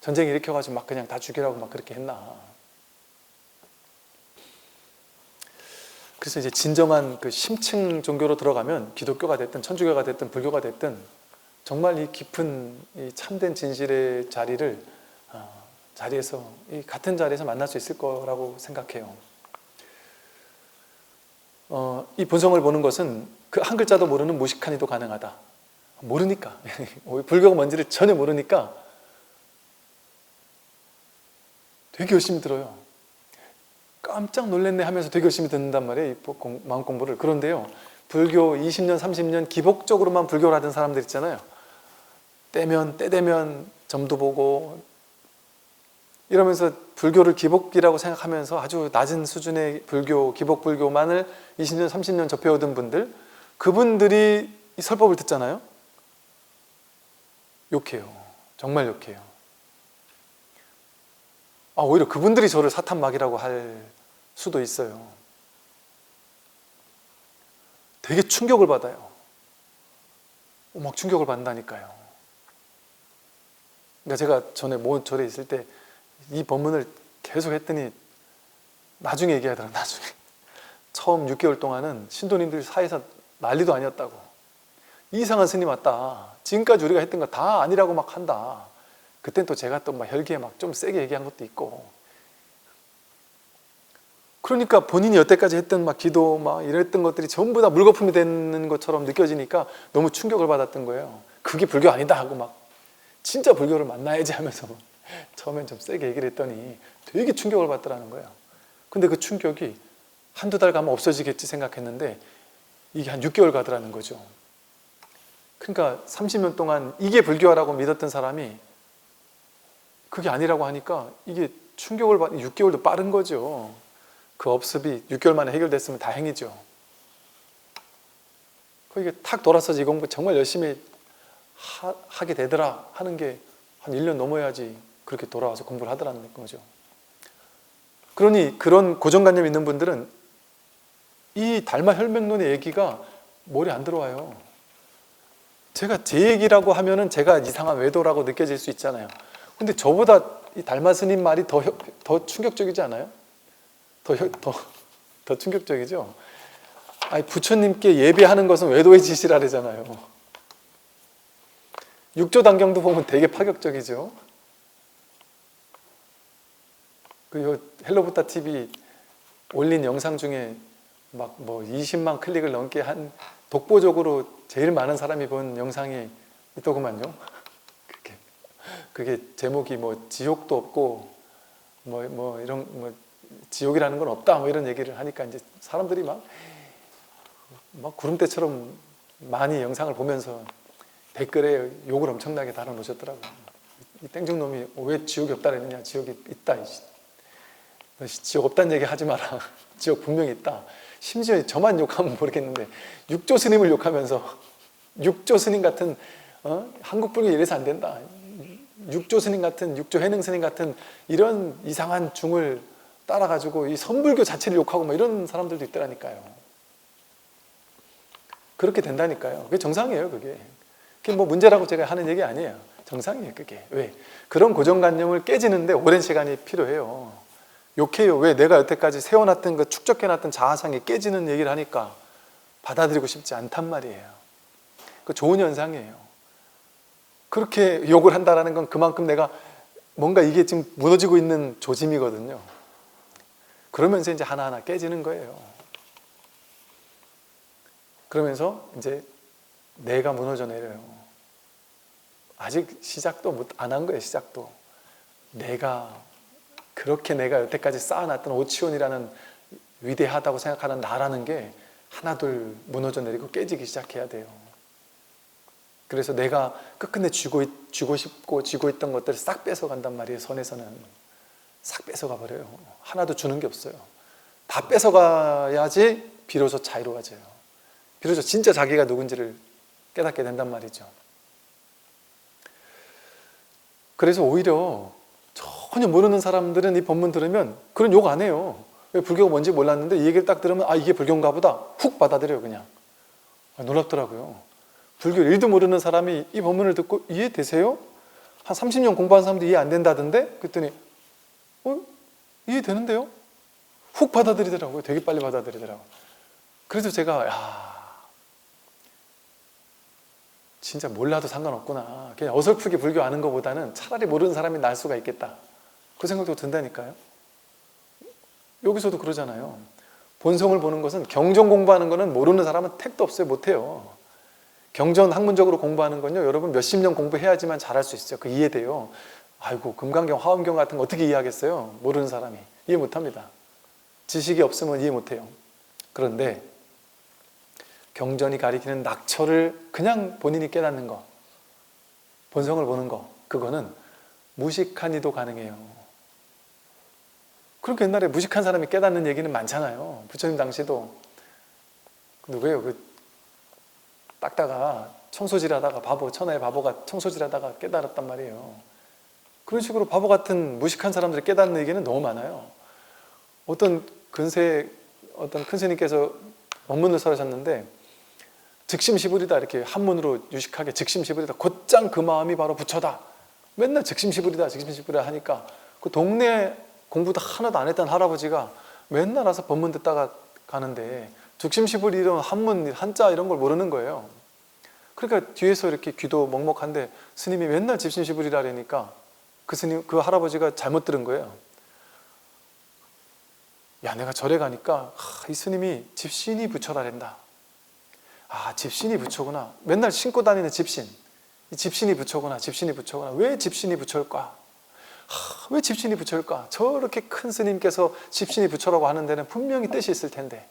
전쟁 일으켜가지고 막 그냥 다 죽이라고 막 그렇게 했나. 그래서 이제 진정한 그 심층 종교로 들어가면 기독교가 됐든 천주교가 됐든 불교가 됐든 정말 이 깊은 이 참된 진실의 자리에서 이 같은 자리에서 만날 수 있을 거라고 생각해요. 이 본성을 보는 것은 그 한 글자도 모르는 무식한이도 가능하다. 모르니까 불교가 뭔지를 전혀 모르니까 되게 열심히 들어요. 깜짝 놀랐네 하면서 되게 열심히 듣는단 말이에요. 이 마음 공부를. 그런데요, 불교 20년 30년 기복적으로만 불교를 하던 사람들 있잖아요. 때 되면 점도 보고 이러면서 불교를 기복이라고 생각하면서 아주 낮은 수준의 기복 불교만을 20년 30년 접해오던 분들, 그분들이 이 설법을 듣잖아요. 욕해요. 정말 욕해요. 오히려 그분들이 저를 사탄막이라고 할 수도 있어요. 되게 충격을 받아요. 막 충격을 받는다니까요. 그러니까 제가 전에 모절에 있을 때 이 법문을 계속 했더니 나중에 얘기하더라고요. 나중에. 처음 6개월 동안은 신도님들 사이에서 난리도 아니었다고. 이상한 스님 왔다. 지금까지 우리가 했던 거 다 아니라고 막 한다. 그땐 또 제가 또 막 혈기에 막 좀 세게 얘기한 것도 있고. 그러니까 본인이 여태까지 했던 막 기도 막 이랬던 것들이 전부 다 물거품이 되는 것처럼 느껴지니까 너무 충격을 받았던 거예요. 그게 불교 아니다 하고 막 진짜 불교를 만나야지 하면서 처음엔 좀 세게 얘기를 했더니 되게 충격을 받더라는 거예요. 근데 그 충격이 한두 달 가면 없어지겠지 생각했는데 이게 한 6개월 가더라는 거죠. 그러니까 30년 동안 이게 불교라고 믿었던 사람이 그게 아니라고 하니까 이게 충격을 받는 6개월도 빠른 거죠. 그 업습이 6개월 만에 해결됐으면 다행이죠. 이게 탁 돌아서서 이 공부 정말 열심히 하게 되더라 하는 게 한 1년 넘어야지 그렇게 돌아와서 공부를 하더라는 거죠. 그러니 그런 고정관념 있는 분들은 이 달마 혈맹론의 얘기가 머리에 안 들어와요. 제가 제 얘기라고 하면은 제가 이상한 외도라고 느껴질 수 있잖아요. 근데 저보다 이 달마 스님 말이 더 충격적이지 않아요? 더 충격적이죠? 부처님께 예배하는 것은 외도의 짓이라 그러잖아요. 육조단경도 보면 되게 파격적이죠. 그 헬로부타 TV 올린 영상 중에 막 20만 클릭을 넘게 한 독보적으로 제일 많은 사람이 본 영상이 있더구만요. 그게 제목이 지옥도 없고 이런 지옥이라는 건 없다 이런 얘기를 하니까 이제 사람들이 막 구름대처럼 많이 영상을 보면서 댓글에 욕을 엄청나게 달아놓으셨더라고요. 이 땡중놈이 왜 지옥이 없다 그랬느냐. 지옥이 있다. 너 지옥 없다는 얘기 하지 마라. 지옥 분명히 있다. 심지어 저만 욕하면 모르겠는데 육조 스님을 욕하면서 육조 스님 같은 한국 불교 이래서 안 된다. 육조 스님 같은 육조 해능 스님 같은 이런 이상한 중을 따라가지고 이 선불교 자체를 욕하고 뭐 이런 사람들도 있더라니까요. 그렇게 된다니까요. 그게 정상이에요. 그게 뭐 문제라고 제가 하는 얘기 아니에요. 정상이에요. 그게 왜? 그런 고정관념을 깨지는데 오랜 시간이 필요해요. 욕해요. 왜? 내가 여태까지 세워놨던 그 축적해놨던 자아상이 깨지는 얘기를 하니까 받아들이고 싶지 않단 말이에요. 그 좋은 현상이에요. 그렇게 욕을 한다는 건 그만큼 내가 뭔가 이게 지금 무너지고 있는 조짐이거든요. 그러면서 이제 하나하나 깨지는 거예요. 그러면서 이제 내가 무너져 내려요. 아직 시작도 안 한 거예요. 시작도. 그렇게 내가 여태까지 쌓아놨던 오치온이라는 위대하다고 생각하는 나라는 게 하나둘 무너져 내리고 깨지기 시작해야 돼요. 그래서 내가 끝끝내 쥐고 싶고 쥐고 있던 것들을 싹 뺏어간단 말이에요. 선에서는 싹 뺏어가 버려요. 하나도 주는 게 없어요. 다 뺏어가야지 비로소 자유로워져요. 비로소 진짜 자기가 누군지를 깨닫게 된단 말이죠. 그래서 오히려 전혀 모르는 사람들은 이 법문 들으면 그런 욕 안 해요. 왜 불교가 뭔지 몰랐는데 이 얘기를 딱 들으면 아 이게 불교인가 보다 훅 받아들여요. 그냥 놀랍더라고요. 불교를 1도 모르는 사람이 이 법문을 듣고 이해되세요? 한 30년 공부한 사람도 이해 안 된다던데? 그랬더니 이해되는데요? 훅 받아들이더라고요. 되게 빨리 받아들이더라고요. 그래서 제가 진짜 몰라도 상관없구나. 그냥 어설프게 불교 아는 것보다는 차라리 모르는 사람이 날 수가 있겠다. 그 생각도 든다니까요. 여기서도 그러잖아요. 본성을 보는 것은 경전 공부하는 거는 모르는 사람은 택도 없어요. 못해요. 경전 학문적으로 공부하는 건요. 여러분 몇십 년 공부해야지만 잘할 수 있어요. 그 이해돼요. 아이고 금강경, 화엄경 같은 거 어떻게 이해하겠어요? 모르는 사람이. 이해 못합니다. 지식이 없으면 이해 못해요. 그런데 경전이 가리키는 낙처를 그냥 본인이 깨닫는 거, 본성을 보는 거, 그거는 무식한 이도 가능해요. 그렇게 옛날에 무식한 사람이 깨닫는 얘기는 많잖아요. 부처님 당시도 누구예요? 닦다가 청소질하다가 천하의 바보가 청소질하다가 깨달았단 말이에요. 그런 식으로 바보 같은 무식한 사람들이 깨닫는 얘기는 너무 많아요. 어떤 큰 스님께서 원문을 설하셨는데 즉심시불이다 이렇게 한문으로 유식하게 즉심시불이다. 곧장 그 마음이 바로 부처다. 맨날 즉심시불이다 즉심시불이다 하니까 그 동네 공부도 하나도 안 했던 할아버지가 맨날 와서 법문 듣다가 가는데 즉심시불 이런 한문 한자 이런 걸 모르는 거예요. 그러니까 뒤에서 이렇게 귀도 먹먹한데 스님이 맨날 즉심시불이라 그러니까 그 할아버지가 잘못 들은 거예요. 야 내가 절에 가니까 이 스님이 집신이 부처라랜다. 아 집신이 부처구나. 맨날 신고 다니는 집신. 이 집신이 부처구나. 집신이 부처구나. 왜 집신이 부처일까? 왜 집신이 부처일까? 저렇게 큰 스님께서 집신이 부처라고 하는 데는 분명히 뜻이 있을 텐데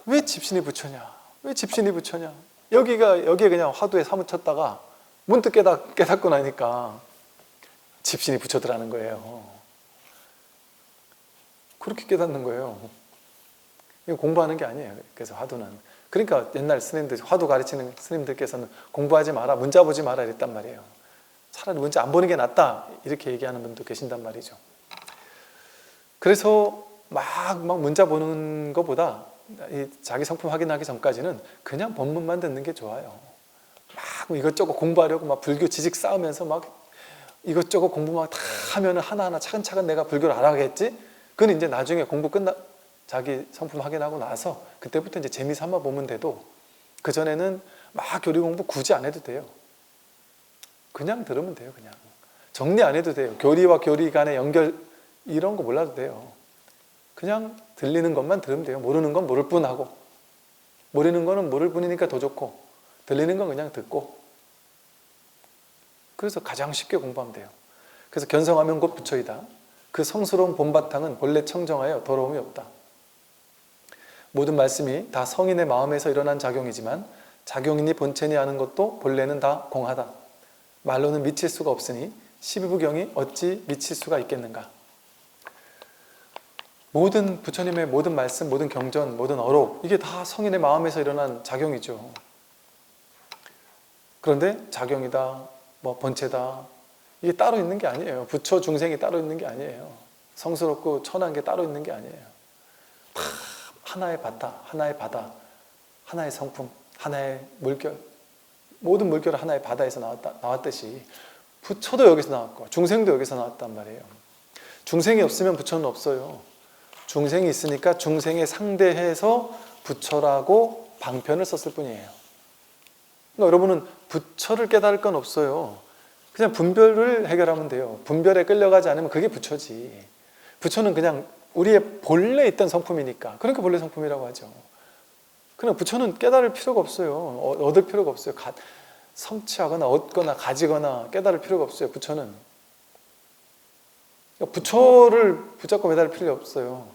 왜 집신이 부처냐? 왜 집신이 부처냐? 여기에 그냥 화두에 사무쳤다가 문득 깨닫고 나니까 집신이 부처더라는 거예요. 그렇게 깨닫는 거예요. 이거 공부하는 게 아니에요. 그래서 화두는. 그러니까 옛날 스님들, 화두 가르치는 스님들께서는 공부하지 마라, 문자 보지 마라 이랬단 말이에요. 차라리 문자 안 보는 게 낫다 이렇게 얘기하는 분도 계신단 말이죠. 그래서 막 문자 보는 것보다 이 자기 성품 확인하기 전까지는 그냥 법문만 듣는 게 좋아요. 막 이것저것 공부하려고 막 불교 지식 쌓으면서 막 이것저것 공부 막 다 하면 하나하나 차근차근 내가 불교를 알아가겠지? 그건 이제 나중에 공부 자기 성품 확인하고 나서 그때부터 이제 재미 삼아 보면 돼도 그전에는 막 교리 공부 굳이 안 해도 돼요. 그냥 들으면 돼요. 그냥 정리 안 해도 돼요. 교리와 교리 간의 연결 이런 거 몰라도 돼요. 그냥 들리는 것만 들으면 돼요. 모르는 건 모를 뿐하고 모르는 거는 모를 뿐이니까 더 좋고 들리는 건 그냥 듣고 그래서 가장 쉽게 공부하면 돼요. 그래서 견성하면 곧 부처이다. 그 성스러운 본바탕은 본래 청정하여 더러움이 없다. 모든 말씀이 다 성인의 마음에서 일어난 작용이지만 작용이니 본체니 하는 것도 본래는 다 공하다. 말로는 미칠 수가 없으니 12부경이 어찌 미칠 수가 있겠는가. 모든 부처님의 모든 말씀, 모든 경전, 모든 어록, 이게 다 성인의 마음에서 일어난 작용이죠. 그런데 작용이다, 뭐 본체다, 이게 따로 있는 게 아니에요. 부처 중생이 따로 있는 게 아니에요. 성스럽고 천한 게 따로 있는 게 아니에요. 다 하나의 바다, 하나의 바다, 하나의 성품, 하나의 물결, 모든 물결은 하나의 바다에서 나왔듯이 부처도 여기서 나왔고 중생도 여기서 나왔단 말이에요. 중생이 없으면 부처는 없어요. 중생이 있으니까 중생에 상대해서 부처라고 방편을 썼을 뿐이에요. 그러니까 여러분은 부처를 깨달을 건 없어요. 그냥 분별을 해결하면 돼요. 분별에 끌려가지 않으면 그게 부처지. 부처는 그냥 우리의 본래 있던 성품이니까. 그러니까 본래 성품이라고 하죠. 그냥 부처는 깨달을 필요가 없어요. 얻을 필요가 없어요. 성취하거나 얻거나 가지거나 깨달을 필요가 없어요. 부처는. 그러니까 부처를 붙잡고 매달릴 필요 없어요.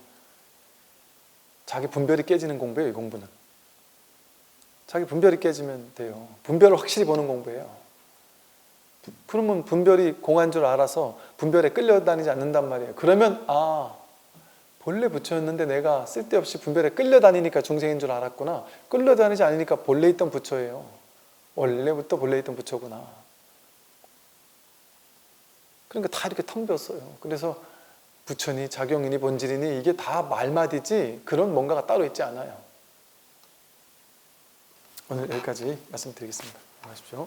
자기 분별이 깨지는 공부예요. 이 공부는. 자기 분별이 깨지면 돼요. 분별을 확실히 보는 공부예요. 그러면 분별이 공한 줄 알아서 분별에 끌려다니지 않는단 말이에요. 그러면 본래 부처였는데 내가 쓸데없이 분별에 끌려다니니까 중생인 줄 알았구나. 끌려다니지 않으니까 본래 있던 부처예요. 원래부터 본래 있던 부처구나. 그러니까 다 이렇게 텅 비었어요. 그래서 부처니 작용이니 본질이니 이게 다 말마디지 그런 뭔가가 따로 있지 않아요. 오늘 여기까지 말씀드리겠습니다. 안녕하십시오.